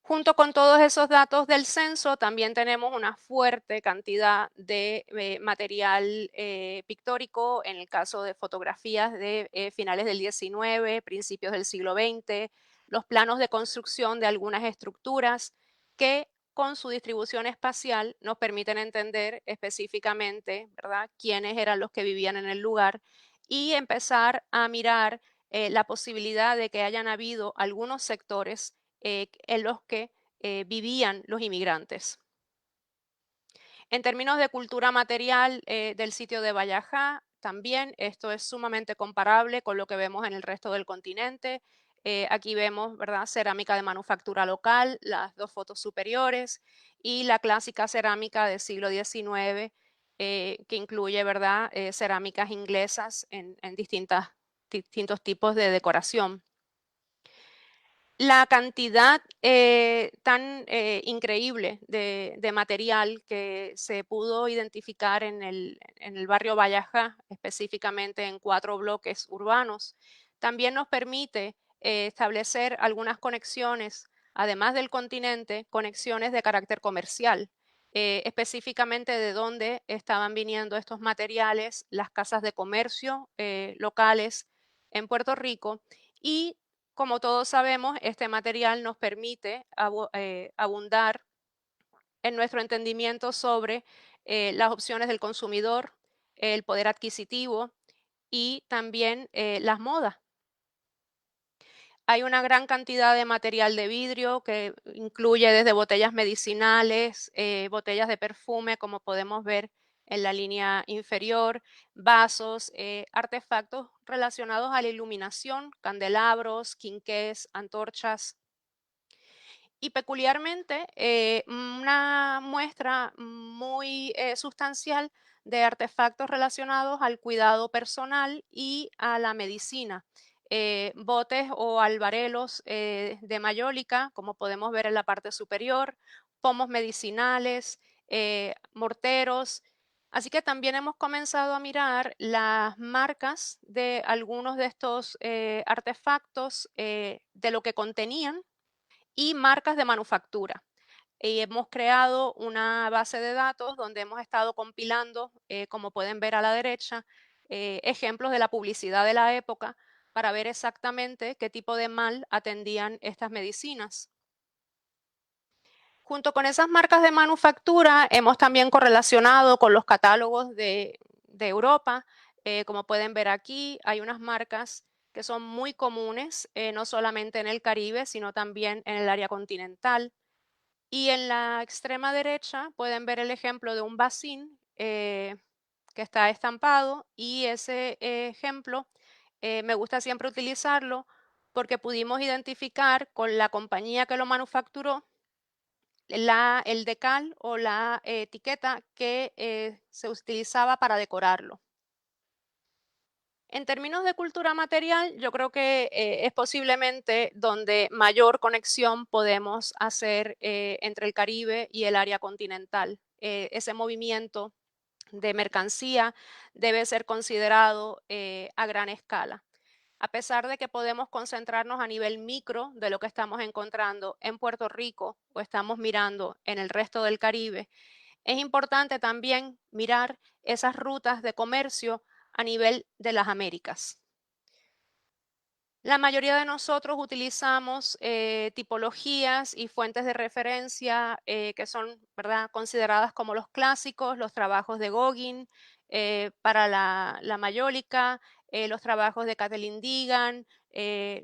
Junto con todos esos datos del censo, también tenemos una fuerte cantidad de material pictórico, en el caso de fotografías de finales del XIX, principios del siglo XX, los planos de construcción de algunas estructuras que con su distribución espacial nos permiten entender específicamente, ¿verdad?, quiénes eran los que vivían en el lugar y empezar a mirar la posibilidad de que hayan habido algunos sectores en los que vivían los inmigrantes. En términos de cultura material del sitio de Vallajá, también esto es sumamente comparable con lo que vemos en el resto del continente. Aquí vemos, ¿verdad?, cerámica de manufactura local, las dos fotos superiores, y la clásica cerámica del siglo XIX, que incluye, ¿verdad?, cerámicas inglesas en distintos tipos de decoración. La cantidad tan increíble de material que se pudo identificar en el barrio Vallajá, específicamente en 4 bloques urbanos, también nos permite establecer algunas conexiones, además del continente, conexiones de carácter comercial, específicamente de dónde estaban viniendo estos materiales, las casas de comercio locales en Puerto Rico. Y como todos sabemos, este material nos permite abundar en nuestro entendimiento sobre las opciones del consumidor, el poder adquisitivo y también las modas. Hay una gran cantidad de material de vidrio que incluye desde botellas medicinales, botellas de perfume, como podemos ver en la línea inferior, vasos, artefactos relacionados a la iluminación, candelabros, quinqués, antorchas. Y peculiarmente, una muestra muy sustancial de artefactos relacionados al cuidado personal y a la medicina. Botes o albarelos de mayólica, como podemos ver en la parte superior, pomos medicinales, morteros. Así que también hemos comenzado a mirar las marcas de algunos de estos artefactos, de lo que contenían y marcas de manufactura. Y hemos creado una base de datos donde hemos estado compilando, como pueden ver a la derecha, ejemplos de la publicidad de la época para ver exactamente qué tipo de mal atendían estas medicinas. Junto con esas marcas de manufactura, hemos también correlacionado con los catálogos de Europa. Como pueden ver aquí, hay unas marcas que son muy comunes, no solamente en el Caribe, sino también en el área continental. Y en la extrema derecha pueden ver el ejemplo de un bacín que está estampado, y ese ejemplo me gusta siempre utilizarlo porque pudimos identificar con la compañía que lo manufacturó el decal o la etiqueta que se utilizaba para decorarlo. En términos de cultura material, yo creo que es posiblemente donde mayor conexión podemos hacer entre el Caribe y el área continental. Ese movimiento de mercancía debe ser considerado a gran escala. A pesar de que podemos concentrarnos a nivel micro de lo que estamos encontrando en Puerto Rico o estamos mirando en el resto del Caribe, es importante también mirar esas rutas de comercio a nivel de las Américas. La mayoría de nosotros utilizamos tipologías y fuentes de referencia que son, ¿verdad?, consideradas como los clásicos, los trabajos de Gauguin para la mayólica, los trabajos de Kathleen Deegan,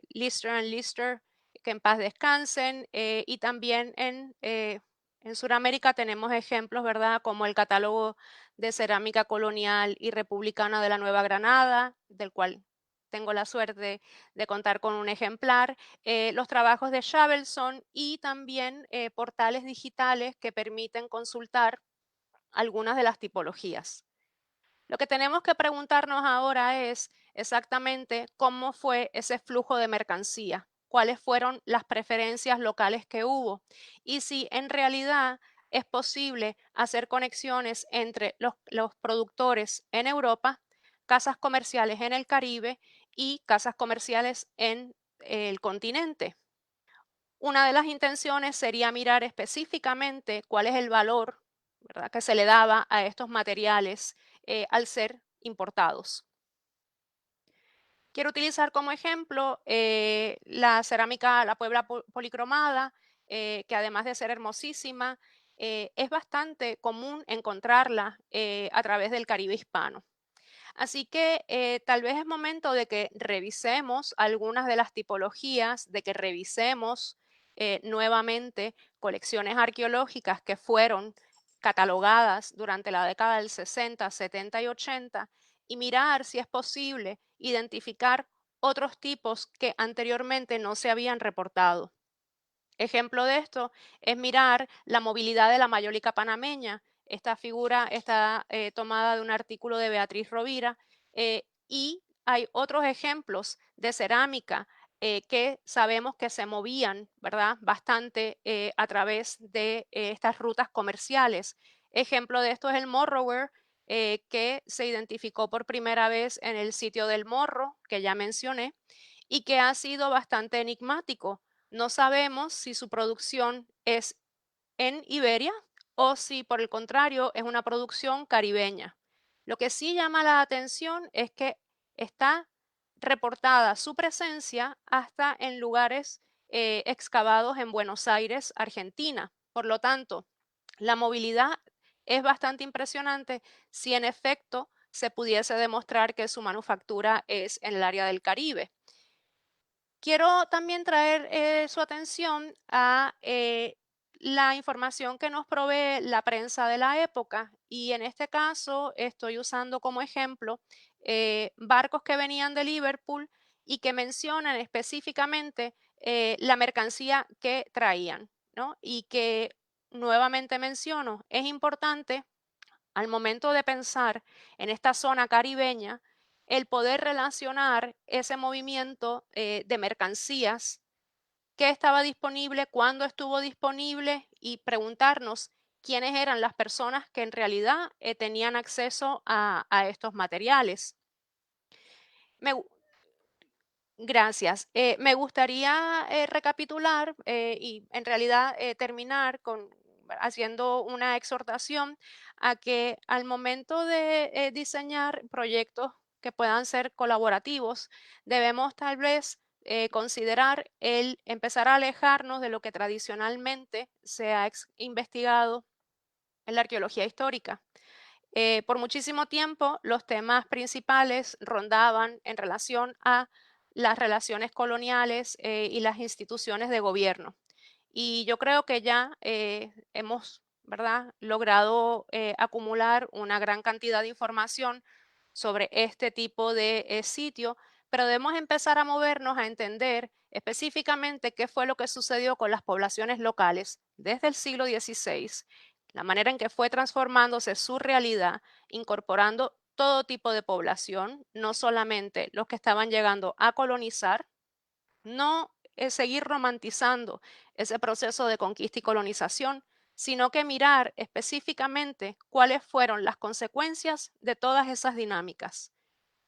Lister and Lister, que en paz descansen, y también en Sudamérica tenemos ejemplos, ¿verdad?, como el catálogo de cerámica colonial y republicana de la Nueva Granada, del cual tengo la suerte de contar con un ejemplar, los trabajos de Shavelson y también portales digitales que permiten consultar algunas de las tipologías. Lo que tenemos que preguntarnos ahora es exactamente cómo fue ese flujo de mercancía, cuáles fueron las preferencias locales que hubo y si en realidad es posible hacer conexiones entre los productores en Europa, casas comerciales en el Caribe y casas comerciales en el continente. Una de las intenciones sería mirar específicamente cuál es el valor, ¿verdad?, que se le daba a estos materiales al ser importados. Quiero utilizar como ejemplo la cerámica, la Puebla policromada, que además de ser hermosísima, es bastante común encontrarla a través del Caribe hispano. Así que tal vez es momento de que revisemos algunas de las tipologías, de que revisemos nuevamente colecciones arqueológicas que fueron catalogadas durante la década del 60, 70 y 80 y mirar si es posible identificar otros tipos que anteriormente no se habían reportado. Ejemplo de esto es mirar la movilidad de la mayólica panameña. Esta figura está tomada de un artículo de Beatriz Rovira y hay otros ejemplos de cerámica que sabemos que se movían, ¿verdad?, bastante a través de estas rutas comerciales. Ejemplo de esto es el Morroware, que se identificó por primera vez en el sitio del Morro, que ya mencioné, y que ha sido bastante enigmático. No sabemos si su producción es en Iberia o si por el contrario es una producción caribeña. Lo que sí llama la atención es que está reportada su presencia hasta en lugares excavados en Buenos Aires, Argentina. Por lo tanto, la movilidad es bastante impresionante si en efecto se pudiese demostrar que su manufactura es en el área del Caribe. Quiero también traer su atención a la información que nos provee la prensa de la época, y en este caso estoy usando como ejemplo barcos que venían de Liverpool y que mencionan específicamente la mercancía que traían, ¿no? Y que nuevamente menciono, es importante al momento de pensar en esta zona caribeña, el poder relacionar ese movimiento de mercancías, qué estaba disponible, cuándo estuvo disponible, y preguntarnos quiénes eran las personas que en realidad tenían acceso a estos materiales. Gracias. Me gustaría recapitular y en realidad terminar haciendo una exhortación a que al momento de diseñar proyectos que puedan ser colaborativos, debemos tal vez considerar el empezar a alejarnos de lo que tradicionalmente se ha investigado en la arqueología histórica. Por muchísimo tiempo, los temas principales rondaban en relación a las relaciones coloniales y las instituciones de gobierno. Y yo creo que ya hemos, ¿verdad?, logrado acumular una gran cantidad de información sobre este tipo de sitio, pero debemos empezar a movernos a entender específicamente qué fue lo que sucedió con las poblaciones locales desde el siglo XVI, la manera en que fue transformándose su realidad, incorporando todo tipo de población, no solamente los que estaban llegando a colonizar, no seguir romantizando ese proceso de conquista y colonización, sino que mirar específicamente cuáles fueron las consecuencias de todas esas dinámicas.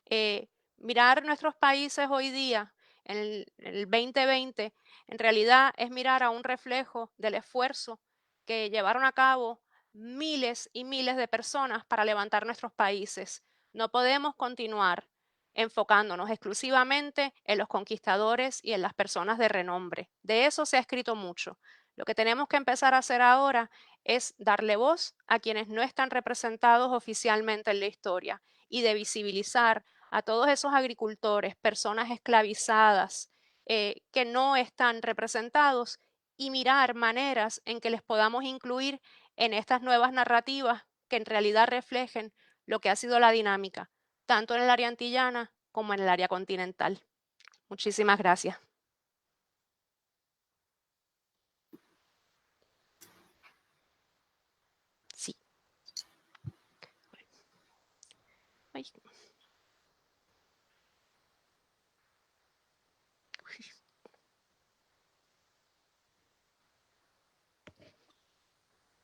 eh, Mirar nuestros países hoy día, en el 2020, en realidad es mirar a un reflejo del esfuerzo que llevaron a cabo miles y miles de personas para levantar nuestros países. No podemos continuar enfocándonos exclusivamente en los conquistadores y en las personas de renombre. De eso se ha escrito mucho. Lo que tenemos que empezar a hacer ahora es darle voz a quienes no están representados oficialmente en la historia y de visibilizar a todos esos agricultores, personas esclavizadas que no están representados, y mirar maneras en que les podamos incluir en estas nuevas narrativas que en realidad reflejen lo que ha sido la dinámica, tanto en el área antillana como en el área continental. Muchísimas gracias. Sí. Ay.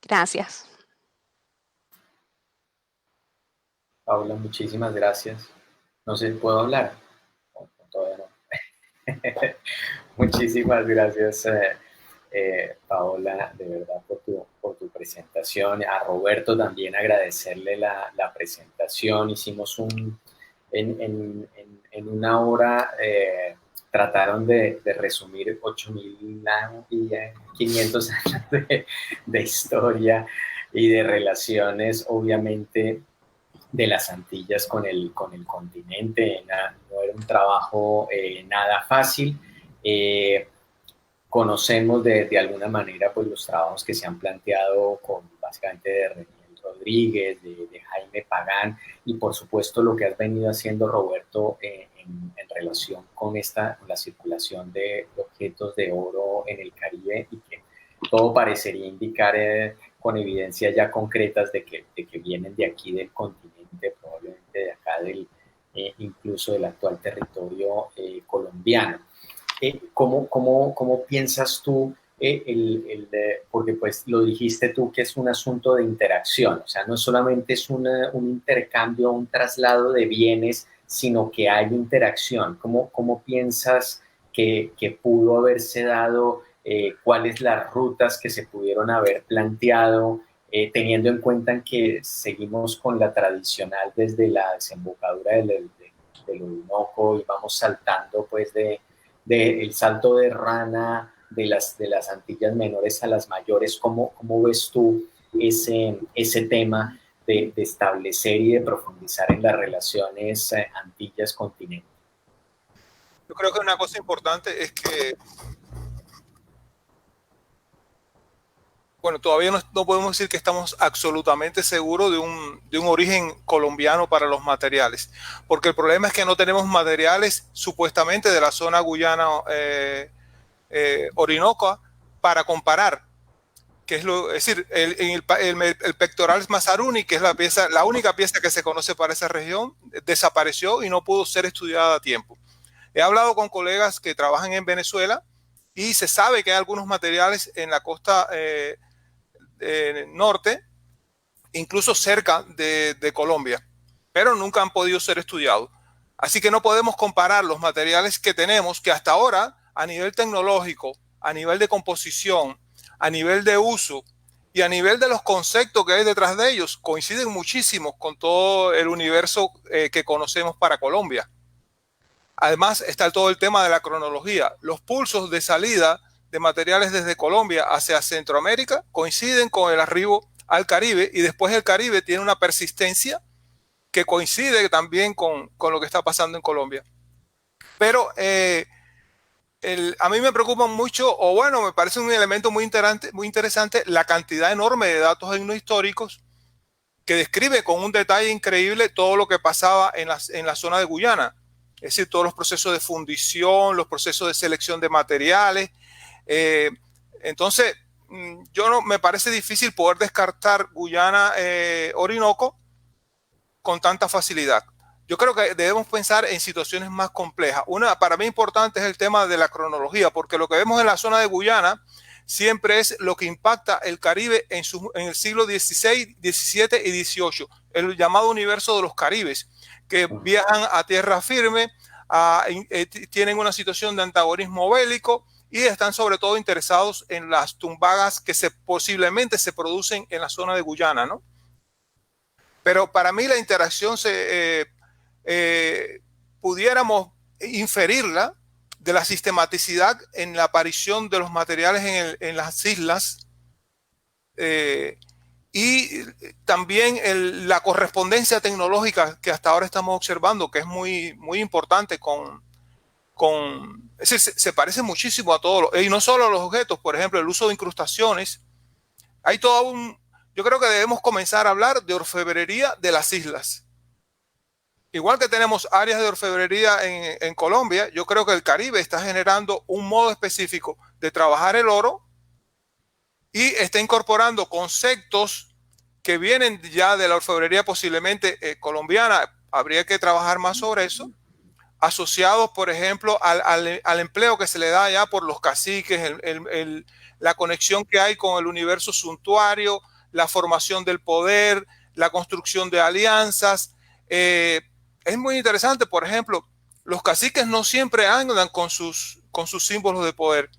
Gracias. Paula, muchísimas gracias. No sé, ¿puedo hablar? No, todavía no. Muchísimas gracias, Paola, de verdad, por tu presentación. A Roberto también agradecerle la presentación. Hicimos en una hora, trataron de resumir 8.500 años de historia y de relaciones, obviamente, de las Antillas con el continente. No era un trabajo nada fácil. Conocemos de alguna manera pues los trabajos que se han planteado con básicamente de Reniel Rodríguez, de Jaime Pagán, y por supuesto lo que has venido haciendo, Roberto, en relación con la circulación de objetos de oro en el Caribe, y que todo parecería indicar con evidencias ya concretas de que vienen de aquí del continente, probablemente de acá incluso del actual territorio colombiano. ¿Cómo piensas tú, porque pues lo dijiste tú, que es un asunto de interacción, o sea, no solamente es un intercambio, un traslado de bienes, sino que hay interacción? ¿Cómo piensas que pudo haberse dado? ¿Cuáles las rutas que se pudieron haber planteado, teniendo en cuenta en que seguimos con la tradicional desde la desembocadura del Orinoco y vamos saltando pues el salto de rana de las Antillas menores a las mayores? ¿Cómo ves tú ese tema de establecer y de profundizar en las relaciones Antillas-continente? Yo creo que una cosa importante es que, bueno, todavía no podemos decir que estamos absolutamente seguros de un origen colombiano para los materiales, porque el problema es que no tenemos materiales supuestamente de la zona Guyana Orinoco para comparar, es decir, el pectoral Mazaruni, que es la única pieza que se conoce para esa región, desapareció y no pudo ser estudiada a tiempo. He hablado con colegas que trabajan en Venezuela y se sabe que hay algunos materiales en la costa norte, incluso cerca de Colombia, pero nunca han podido ser estudiados. Así que no podemos comparar los materiales que tenemos, que hasta ahora, a nivel tecnológico, a nivel de composición, a nivel de uso y a nivel de los conceptos que hay detrás de ellos, coinciden muchísimo con todo el universo que conocemos para Colombia. Además está todo el tema de la cronología. Los pulsos de salida de materiales desde Colombia hacia Centroamérica coinciden con el arribo al Caribe, y después el Caribe tiene una persistencia que coincide también con lo que está pasando en Colombia. Pero A mí me preocupa mucho, o bueno, me parece un elemento muy interesante la cantidad enorme de datos etnohistóricos que describe con un detalle increíble todo lo que pasaba en la zona de Guyana. Es decir, todos los procesos de fundición, los procesos de selección de materiales. Entonces, me parece difícil poder descartar Guyana, Orinoco con tanta facilidad. Yo creo que debemos pensar en situaciones más complejas. Una, para mí importante, es el tema de la cronología, porque lo que vemos en la zona de Guyana siempre es lo que impacta el Caribe en el siglo XVI, XVII y XVIII, el llamado universo de los Caribes, que viajan a tierra firme, tienen una situación de antagonismo bélico y están sobre todo interesados en las tumbagas que posiblemente se producen en la zona de Guyana, ¿no? Pero para mí la interacción pudiéramos inferirla de la sistematicidad en la aparición de los materiales en las islas, y también la correspondencia tecnológica que hasta ahora estamos observando, que es muy, muy importante es decir, se parece muchísimo a todos, y no solo a los objetos, por ejemplo, el uso de incrustaciones. Hay todo yo creo que debemos comenzar a hablar de orfebrería de las islas. Igual que tenemos áreas de orfebrería en Colombia, yo creo que el Caribe está generando un modo específico de trabajar el oro y está incorporando conceptos que vienen ya de la orfebrería posiblemente colombiana. Habría que trabajar más sobre eso, asociados, por ejemplo, al empleo que se le da ya por los caciques, la conexión que hay con el universo suntuario, la formación del poder, la construcción de alianzas. Es muy interesante, por ejemplo, los caciques no siempre andan con sus símbolos de poder.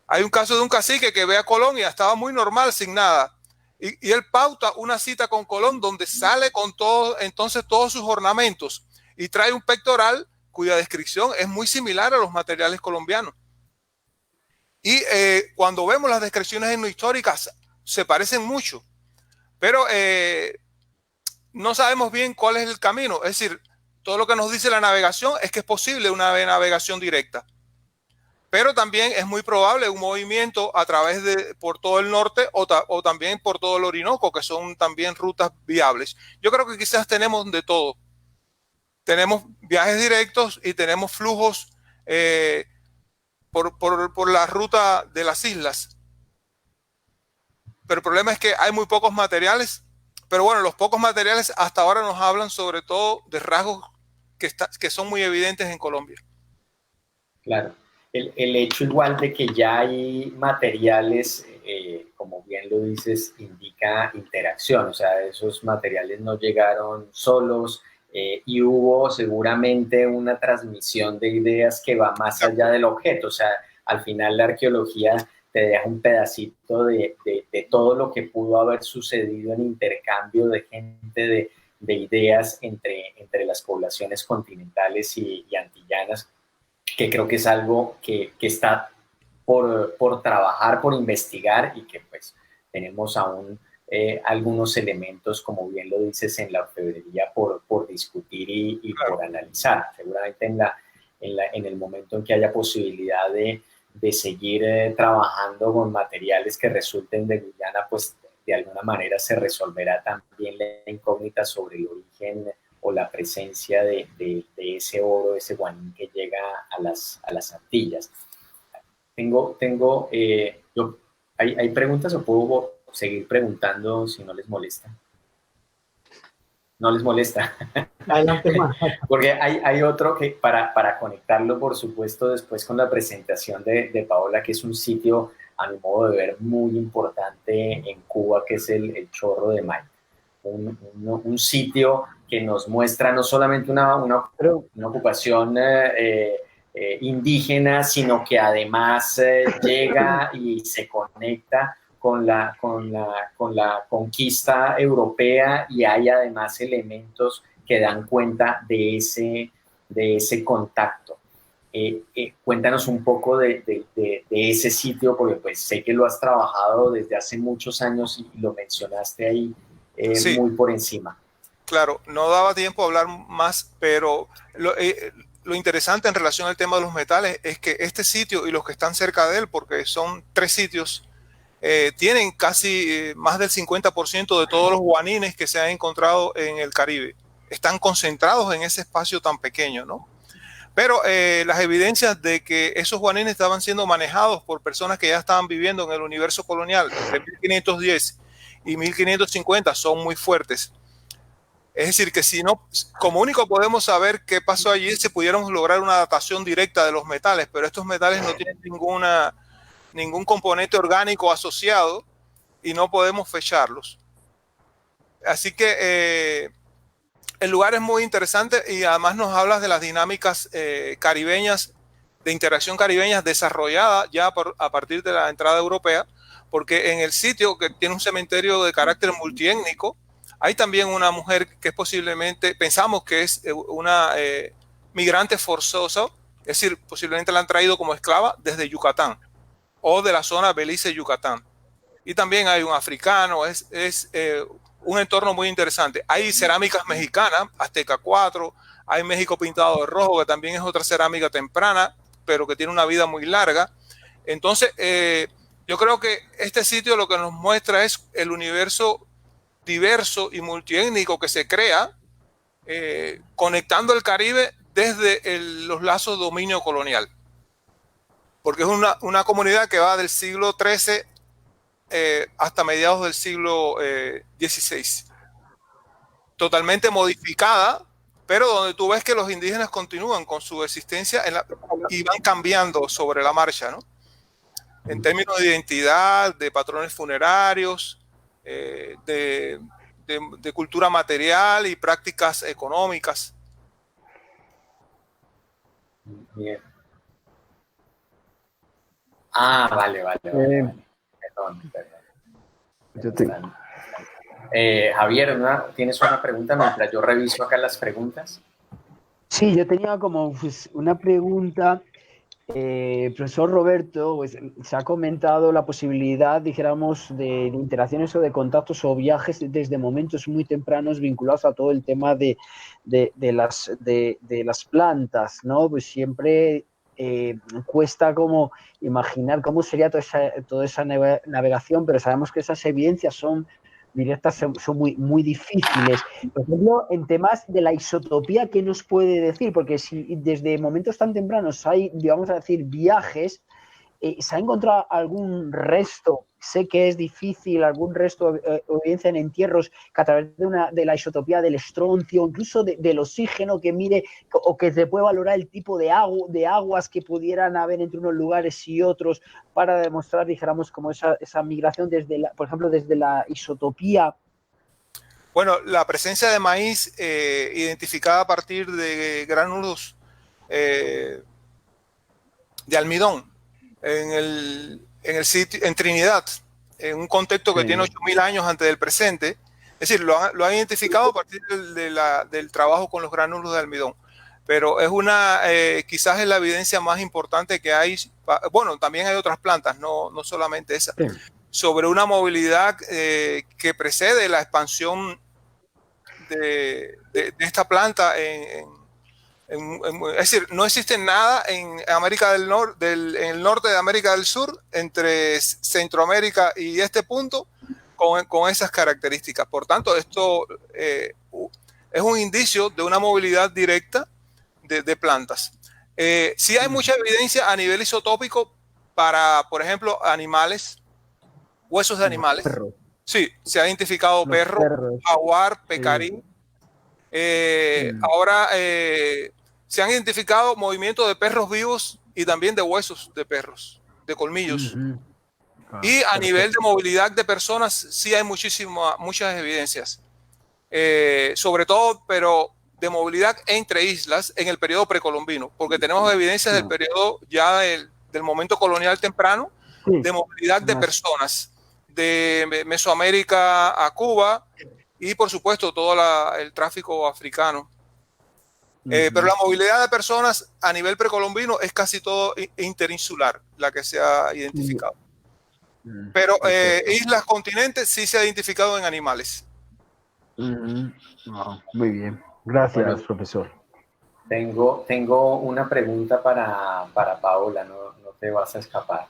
Hay un caso de un cacique que ve a Colón y estaba muy normal, sin nada. Y él pauta una cita con Colón donde sale con entonces todos sus ornamentos y trae un pectoral cuya descripción es muy similar a los materiales colombianos. Y cuando vemos las descripciones etnohistóricas se parecen mucho, pero no sabemos bien cuál es el camino. Es decir, todo lo que nos dice la navegación es que es posible una navegación directa, pero también es muy probable un movimiento a través por todo el norte o también por todo el Orinoco, que son también rutas viables. Yo creo que quizás tenemos de todo. Tenemos viajes directos y tenemos flujos por la ruta de las islas. Pero el problema es que hay muy pocos materiales. Pero bueno, los pocos materiales hasta ahora nos hablan sobre todo de rasgos que son muy evidentes en Colombia. Claro. El hecho igual de que ya hay materiales, como bien lo dices, indica interacción. O sea, esos materiales no llegaron solos, y hubo seguramente una transmisión de ideas que va más allá del objeto. O sea, al final la arqueología te deja un pedacito de todo lo que pudo haber sucedido en intercambio de gente, de ideas entre las poblaciones continentales y antillanas, que creo que es algo que está por trabajar, por investigar, y que pues tenemos aún algunos elementos, como bien lo dices, en la orfebrería por discutir y claro, por analizar. Seguramente en el momento en que haya posibilidad de seguir trabajando con materiales que resulten de Guyana, pues de alguna manera se resolverá también la incógnita sobre el origen o la presencia de ese oro, ese guanín que llega a las Antillas. ¿Hay preguntas o puedo seguir preguntando si no les molesta? ¿No les molesta? Adelante, Juan. Porque hay otro que para conectarlo, por supuesto, después con la presentación de Paola, que es un sitio, a mi modo de ver, muy importante en Cuba, que es el Chorro de Maipo. Un sitio que nos muestra no solamente una ocupación indígena, sino que además llega y se conecta con la conquista europea, y hay además elementos que dan cuenta de ese contacto. Cuéntanos un poco de ese sitio, porque pues sé que lo has trabajado desde hace muchos años y lo mencionaste ahí sí, muy por encima. Claro, no daba tiempo a hablar más, pero lo interesante en relación al tema de los metales es que este sitio y los que están cerca de él, porque son 3 sitios, tienen casi más del 50% de todos los guanines que se han encontrado en el Caribe. Están concentrados en ese espacio tan pequeño, ¿no? Pero las evidencias de que esos guanines estaban siendo manejados por personas que ya estaban viviendo en el universo colonial entre 1510 y 1550 son muy fuertes. Es decir, que si no, como único podemos saber qué pasó allí, si pudiéramos lograr una datación directa de los metales, pero estos metales no tienen ningún componente orgánico asociado y no podemos fecharlos. Así que el lugar es muy interesante y además nos hablas de las dinámicas caribeñas, de interacción caribeñas desarrollada ya a partir de la entrada europea, porque en el sitio, que tiene un cementerio de carácter multiétnico, hay también una mujer que es posiblemente, pensamos que es una migrante forzosa, es decir, posiblemente la han traído como esclava desde Yucatán o de la zona Belice-Yucatán. Y también hay un africano, es un entorno muy interesante. Hay cerámicas mexicanas, Azteca 4, hay México pintado de rojo, que también es otra cerámica temprana, pero que tiene una vida muy larga. Entonces, yo creo que este sitio lo que nos muestra es el universo diverso y multiétnico que se crea conectando el Caribe desde los lazos de dominio colonial. Porque es una comunidad que va del siglo XIII hasta mediados del siglo XVI. Totalmente modificada, pero donde tú ves que los indígenas continúan con su existencia y van cambiando sobre la marcha, ¿no? En términos de identidad, de patrones funerarios, de cultura material y prácticas económicas. Bien. Vale. Perdón. Yo tengo. Javier, ¿tienes una pregunta mientras yo reviso acá las preguntas? Sí, yo tenía como una pregunta. Profesor Roberto, pues, se ha comentado la posibilidad, dijéramos, de interacciones o de contactos o viajes desde momentos muy tempranos vinculados a todo el tema de las plantas, ¿no? Pues siempre cuesta como imaginar cómo sería toda esa navegación, pero sabemos que esas evidencias son directas, son muy difíciles. Por ejemplo, en temas de la isotopía, ¿qué nos puede decir? Porque si desde momentos tan tempranos hay, vamos a decir, viajes, ¿se ha encontrado algún resto? Sé que es difícil, algún resto o evidencia en entierros que a través de la isotopía del estroncio, incluso del oxígeno que mide o que se puede valorar el tipo de aguas que pudieran haber entre unos lugares y otros para demostrar, dijéramos, como esa migración por ejemplo, desde la isotopía. Bueno, la presencia de maíz identificada a partir de gránulos de almidón en el sitio, en Trinidad, en un contexto que tiene 8.000 años antes del presente. Es decir, lo han identificado a partir del trabajo con los gránulos de almidón. Pero es quizás es la evidencia más importante que hay. Bueno, también hay otras plantas, no solamente esa. Sí. Sobre una movilidad que precede la expansión de esta planta es decir, no existe nada en América del Norte, en el norte de América del Sur, entre Centroamérica y este punto, con esas características. Por tanto, esto es un indicio de una movilidad directa de plantas. Sí hay mucha evidencia a nivel isotópico para, por ejemplo, animales, huesos de animales. Sí, se ha identificado perro, jaguar, pecarín. Ahora se han identificado movimientos de perros vivos y también de huesos de perros, de colmillos. Y a nivel de movilidad de personas sí hay muchas evidencias. Sobre todo, pero de movilidad entre islas en el periodo precolombino, porque tenemos evidencias del periodo ya del momento colonial temprano, de movilidad de personas de Mesoamérica a Cuba y por supuesto todo el tráfico africano. Pero la movilidad de personas a nivel precolombino es casi todo interinsular, la que se ha identificado. Pero islas, continentes sí se ha identificado en animales. Muy bien. Gracias, profesor. Tengo una pregunta para Paola, no te vas a escapar.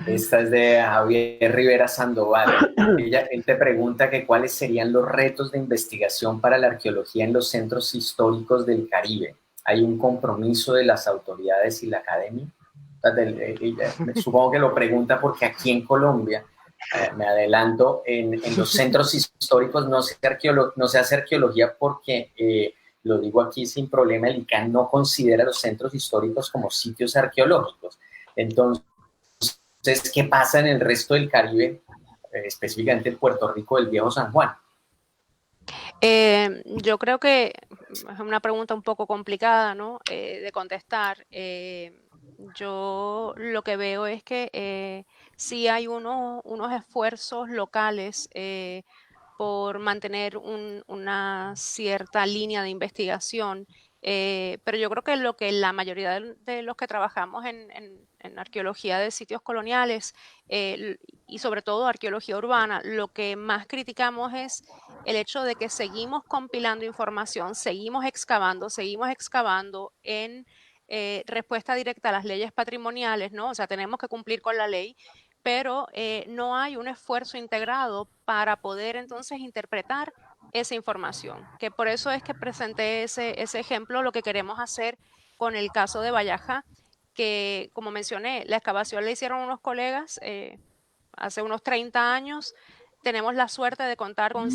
Esta es de Javier Rivera Sandoval. Él te pregunta que cuáles serían los retos de investigación para la arqueología en los centros históricos del Caribe. ¿Hay un compromiso de las autoridades y la academia? Supongo que lo pregunta porque aquí en Colombia, me adelanto, en los centros históricos no se hace arqueología porque, lo digo aquí sin problema, el ICANN no considera los centros históricos como sitios arqueológicos. Entonces, ¿qué pasa en el resto del Caribe, específicamente en Puerto Rico del Viejo San Juan? Yo creo que es una pregunta un poco complicada, ¿no? De contestar. Yo lo que veo es que sí hay unos esfuerzos locales por mantener una cierta línea de investigación, pero yo creo que lo que la mayoría de los que trabajamos en arqueología de sitios coloniales y sobre todo arqueología urbana, lo que más criticamos es el hecho de que seguimos compilando información, seguimos excavando en respuesta directa a las leyes patrimoniales, ¿no? O sea, tenemos que cumplir con la ley, pero no hay un esfuerzo integrado para poder entonces interpretar esa información, que por eso es que presenté ese ejemplo. Lo que queremos hacer con el caso de Bayajá, que como mencioné, la excavación la hicieron unos colegas hace unos 30 años, tenemos la suerte de contar con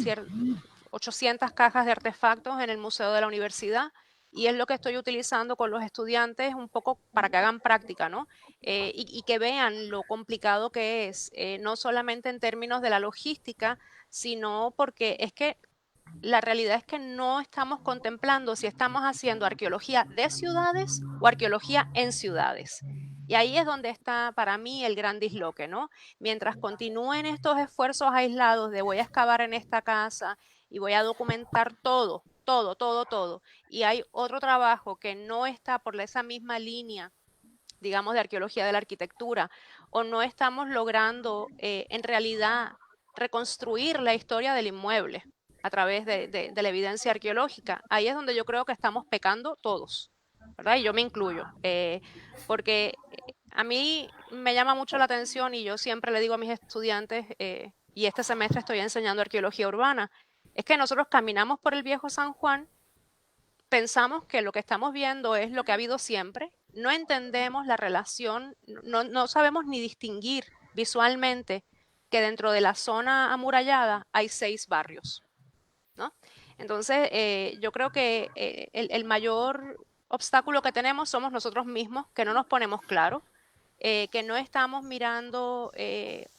800 cajas de artefactos en el Museo de la Universidad, y es lo que estoy utilizando con los estudiantes un poco para que hagan práctica, ¿no? Y que vean lo complicado que es, no solamente en términos de la logística, sino porque es que la realidad es que no estamos contemplando si estamos haciendo arqueología de ciudades o arqueología en ciudades. Y ahí es donde está para mí el gran disloque, ¿no? Mientras continúen estos esfuerzos aislados de voy a excavar en esta casa y voy a documentar todo, y hay otro trabajo que no está por esa misma línea, digamos, de arqueología de la arquitectura, o no estamos logrando en realidad reconstruir la historia del inmueble a través de la evidencia arqueológica. Ahí es donde yo creo que estamos pecando todos, ¿verdad? Y yo me incluyo, porque a mí me llama mucho la atención, y yo siempre le digo a mis estudiantes, y este semestre estoy enseñando arqueología urbana, es que nosotros caminamos por el Viejo San Juan, pensamos que lo que estamos viendo es lo que ha habido siempre, no entendemos la relación, no sabemos ni distinguir visualmente que dentro de la zona amurallada hay 6 barrios, ¿no? Entonces, yo creo que el mayor obstáculo que tenemos somos nosotros mismos, que no nos ponemos claros, que no estamos mirando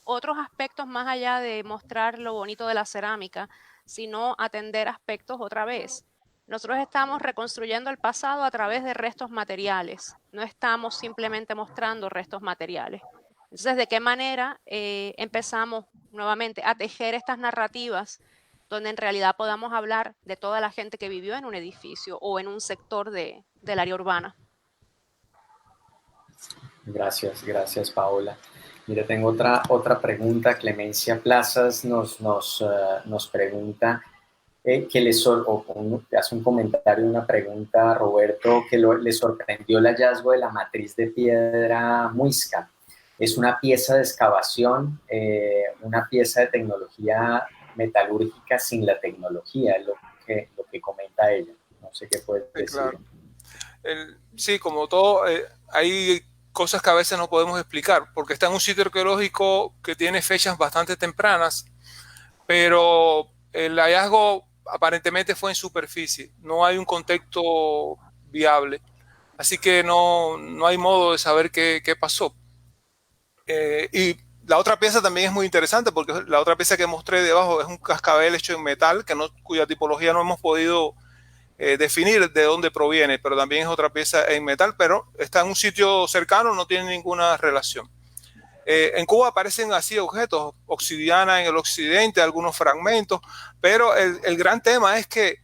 otros aspectos más allá de mostrar lo bonito de la cerámica, sino atender aspectos otra vez. Nosotros estamos reconstruyendo el pasado a través de restos materiales, no estamos simplemente mostrando restos materiales. Entonces, ¿de qué manera empezamos nuevamente a tejer estas narrativas donde en realidad podamos hablar de toda la gente que vivió en un edificio o en un sector del área urbana? Gracias Paola. Mira, tengo otra pregunta. Clemencia Plazas nos pregunta hace un comentario, una pregunta a Roberto, que le sorprendió el hallazgo de la matriz de piedra Muisca. Es una pieza de excavación, una pieza de tecnología metalúrgica sin la tecnología, es lo que comenta ella. No sé qué puedes decir. Claro. Sí, como todo, hay cosas que a veces no podemos explicar, porque está en un sitio arqueológico que tiene fechas bastante tempranas, pero el hallazgo aparentemente fue en superficie, no hay un contexto viable, así que no hay modo de saber qué pasó. Y la otra pieza también es muy interesante, porque la otra pieza que mostré debajo es un cascabel hecho en metal, cuya tipología no hemos podido definir de dónde proviene, pero también es otra pieza en metal, pero está en un sitio cercano, no tiene ninguna relación. En Cuba aparecen así objetos, obsidiana en el occidente, algunos fragmentos, pero el gran tema es que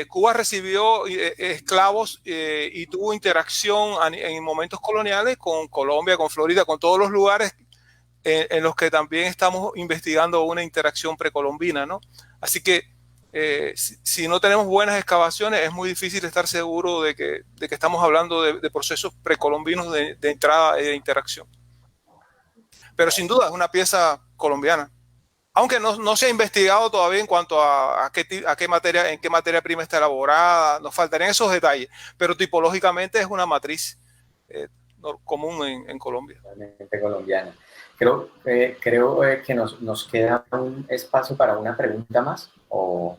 Cuba recibió esclavos y tuvo interacción en momentos coloniales con Colombia, con Florida, con todos los lugares en los que también estamos investigando una interacción precolombina, ¿no? Así que si no tenemos buenas excavaciones, es muy difícil estar seguro de que estamos hablando de procesos precolombinos de entrada y de interacción. Pero sin duda es una pieza colombiana. Aunque no se ha investigado todavía en cuanto a en qué materia prima está elaborada, nos faltarían esos detalles, pero tipológicamente es una matriz común en Colombia. Realmente colombiana. Creo que nos queda un espacio para una pregunta más, o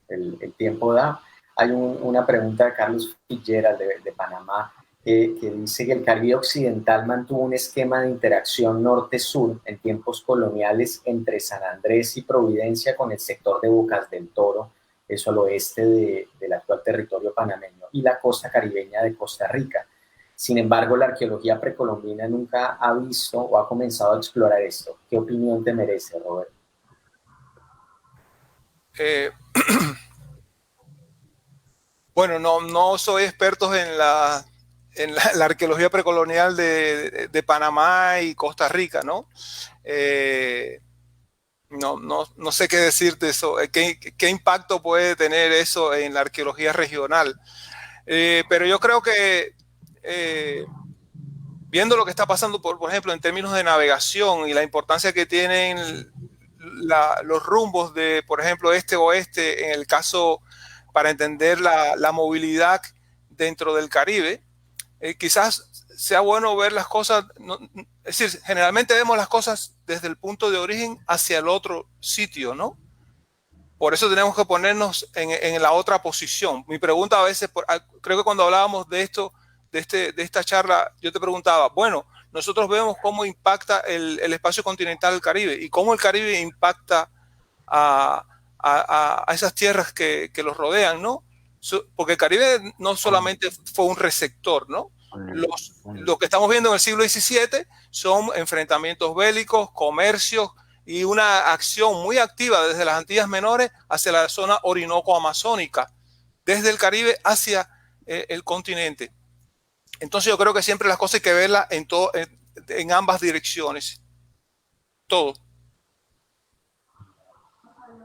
el tiempo da. Hay una pregunta de Carlos Fitzgerald de Panamá, que dice que el Caribe Occidental mantuvo un esquema de interacción norte-sur en tiempos coloniales entre San Andrés y Providencia con el sector de Bocas del Toro, eso al oeste del actual territorio panameño, y la costa caribeña de Costa Rica. Sin embargo, la arqueología precolombina nunca ha visto o ha comenzado a explorar esto. ¿Qué opinión te merece, Robert? Bueno, no soy experto en la arqueología precolonial de Panamá y Costa Rica, ¿no? No sé qué decir de eso, qué impacto puede tener eso en la arqueología regional. Pero yo creo que viendo lo que está pasando, por ejemplo, en términos de navegación y la importancia que tienen los rumbos de, por ejemplo, este-oeste, en el caso para entender la movilidad dentro del Caribe, quizás sea bueno ver las cosas, es decir, generalmente vemos las cosas desde el punto de origen hacia el otro sitio, ¿no? Por eso tenemos que ponernos en la otra posición. Mi pregunta a veces, creo que cuando hablábamos de esto, de esta charla, yo te preguntaba, bueno, nosotros vemos cómo impacta el espacio continental del Caribe y cómo el Caribe impacta a esas tierras que los rodean, ¿no? Porque el Caribe no solamente fue un receptor, ¿no? Lo que estamos viendo en el siglo XVII son enfrentamientos bélicos, comercios y una acción muy activa desde las Antillas Menores hacia la zona Orinoco-Amazónica, desde el Caribe hacia el continente. Entonces yo creo que siempre las cosas hay que verlas en ambas direcciones. Todo.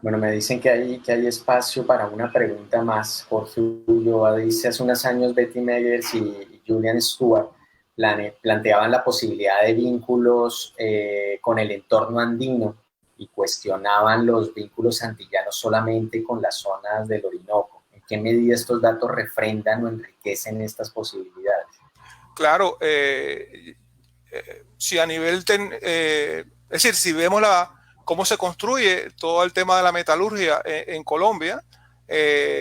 Bueno, me dicen que hay espacio para una pregunta más. Jorge Ulloa dice, hace unos años Betty Meggers y Julian Stewart planteaban la posibilidad de vínculos con el entorno andino y cuestionaban los vínculos antillanos solamente con las zonas del Orinoco. ¿En qué medida estos datos refrendan o enriquecen estas posibilidades? Claro, si a nivel, es decir, si vemos cómo se construye todo el tema de la metalurgia en Colombia,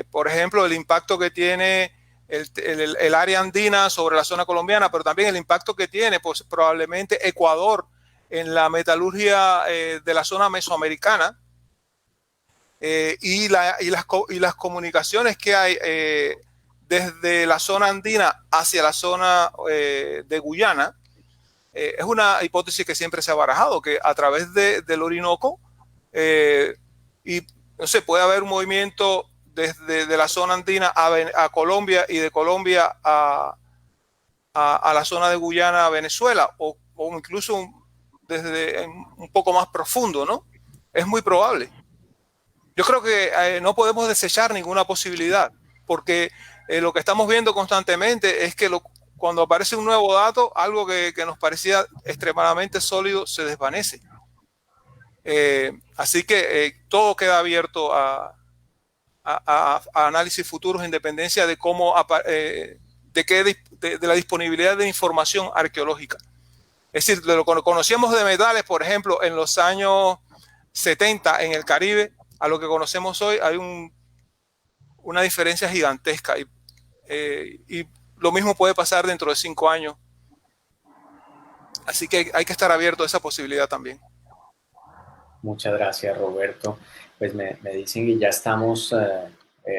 por ejemplo, el impacto que tiene el área andina sobre la zona colombiana, pero también el impacto que tiene pues, probablemente Ecuador en la metalurgia de la zona mesoamericana y las comunicaciones que hay desde la zona andina hacia la zona de Guyana. Es una hipótesis que siempre se ha barajado, que a través del Orinoco y no sé, puede haber un movimiento desde la zona andina a Colombia y de Colombia a la zona de Guyana a Venezuela o incluso desde un poco más profundo, ¿no? Es muy probable. Yo creo que no podemos desechar ninguna posibilidad porque lo que estamos viendo constantemente es que cuando aparece un nuevo dato, algo que nos parecía extremadamente sólido se desvanece. Así que todo queda abierto a análisis futuros en dependencia de cómo de la disponibilidad de información arqueológica. Es decir, de lo que conocíamos de metales, por ejemplo, en los años 70 en el Caribe, a lo que conocemos hoy hay una diferencia gigantesca y lo mismo puede pasar dentro de 5 años. Así que hay que estar abierto a esa posibilidad también. Muchas gracias, Roberto. Pues me dicen que ya estamos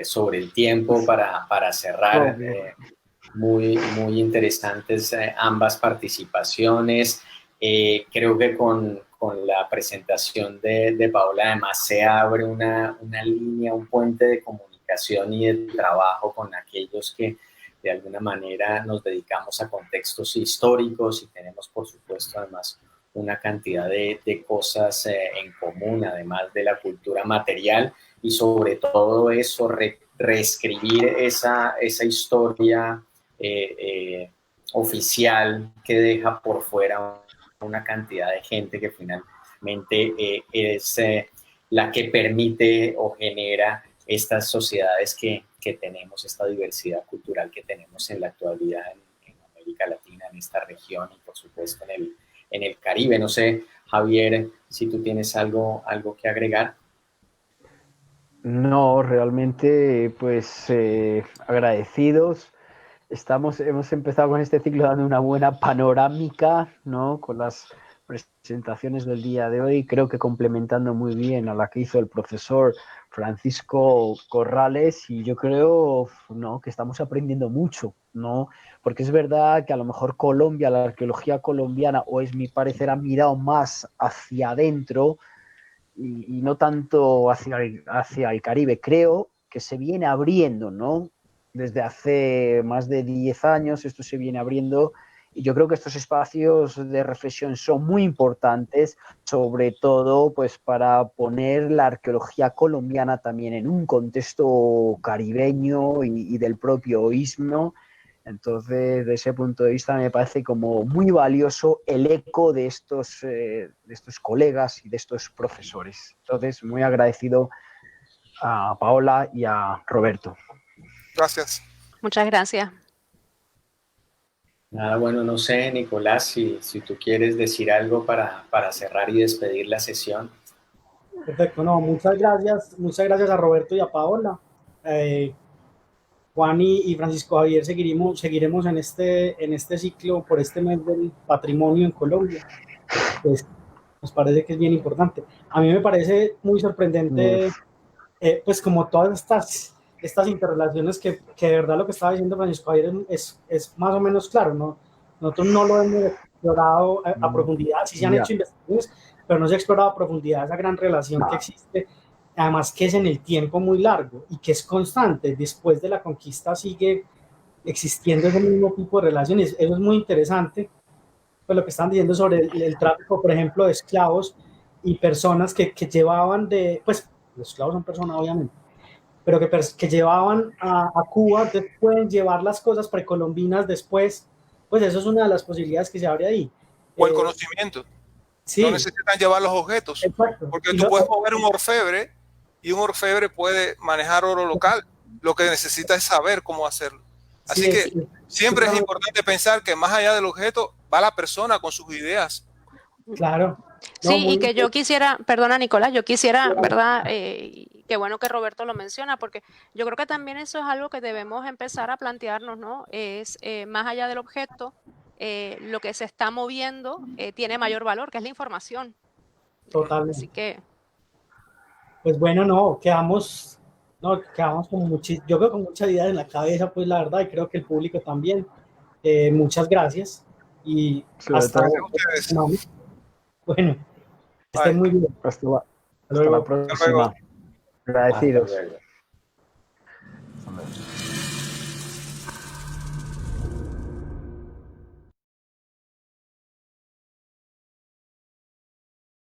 sobre el tiempo para cerrar. Muy interesantes ambas participaciones. Creo que con la presentación de Paola además se abre una línea, un puente de comunicación y de trabajo con aquellos que de alguna manera nos dedicamos a contextos históricos y tenemos por supuesto además una cantidad de cosas en común, además de la cultura material, y sobre todo eso, reescribir esa historia oficial que deja por fuera una cantidad de gente que finalmente es la que permite o genera estas sociedades que tenemos, esta diversidad cultural que tenemos en la actualidad en América Latina, en esta región y por supuesto en el Caribe. No sé, Javier, si tú tienes algo que agregar. No, realmente, pues agradecidos. Hemos empezado con este ciclo dando una buena panorámica, ¿no? Con las presentaciones del día de hoy, creo que complementando muy bien a la que hizo el profesor Francisco Corrales, y yo creo, ¿no?, que estamos aprendiendo mucho, ¿no? Porque es verdad que a lo mejor Colombia, la arqueología colombiana, o es mi parecer, ha mirado más hacia adentro y no tanto hacia el Caribe. Creo que se viene abriendo, ¿no? Desde hace más de 10 años esto se viene abriendo, y yo creo que estos espacios de reflexión son muy importantes, sobre todo pues para poner la arqueología colombiana también en un contexto caribeño y del propio istmo. Entonces, desde ese punto de vista, me parece como muy valioso el eco de estos colegas y de estos profesores. Entonces, muy agradecido a Paola y a Roberto. Gracias. Muchas gracias. Nada, bueno, no sé, Nicolás, si tú quieres decir algo para cerrar y despedir la sesión. Perfecto, no, muchas gracias a Roberto y a Paola. Juan y Francisco Javier seguiremos en este ciclo por este mes del patrimonio en Colombia. Pues nos parece que es bien importante. A mí me parece muy sorprendente, pues como todas estas interrelaciones que de verdad lo que estaba diciendo Francisco Javier es más o menos claro, ¿no? Nosotros no lo hemos explorado a profundidad, sí se han hecho investigaciones, pero no se ha explorado a profundidad esa gran relación que existe, además que es en el tiempo muy largo y que es constante. Después de la conquista sigue existiendo ese mismo tipo de relaciones. Eso es muy interesante, pues lo que están diciendo sobre el tráfico, por ejemplo, de esclavos y personas que llevaban pues los esclavos son personas obviamente, pero que llevaban a Cuba, entonces pueden llevar las cosas precolombinas después, pues eso es una de las posibilidades que se abre ahí. O el conocimiento. Sí. No necesitan llevar los objetos. Exacto. Porque tú puedes mover un orfebre y un orfebre puede manejar oro local. Lo que necesita es saber cómo hacerlo. Así sí, que sí, siempre es importante pensar que más allá del objeto va la persona con sus ideas. Claro. No, sí, y que yo quisiera, perdona Nicolás, yo quisiera, ¿verdad? Qué bueno que Roberto lo menciona, porque yo creo que también eso es algo que debemos empezar a plantearnos, ¿no? Es más allá del objeto, lo que se está moviendo tiene mayor valor, que es la información. Totalmente. Así que... Pues bueno, no, quedamos con yo creo con muchas ideas en la cabeza, pues la verdad, y creo que el público también. Muchas gracias y hasta ustedes. Bueno, estén muy bien. Hasta la próxima. Agradecidos. Hasta luego.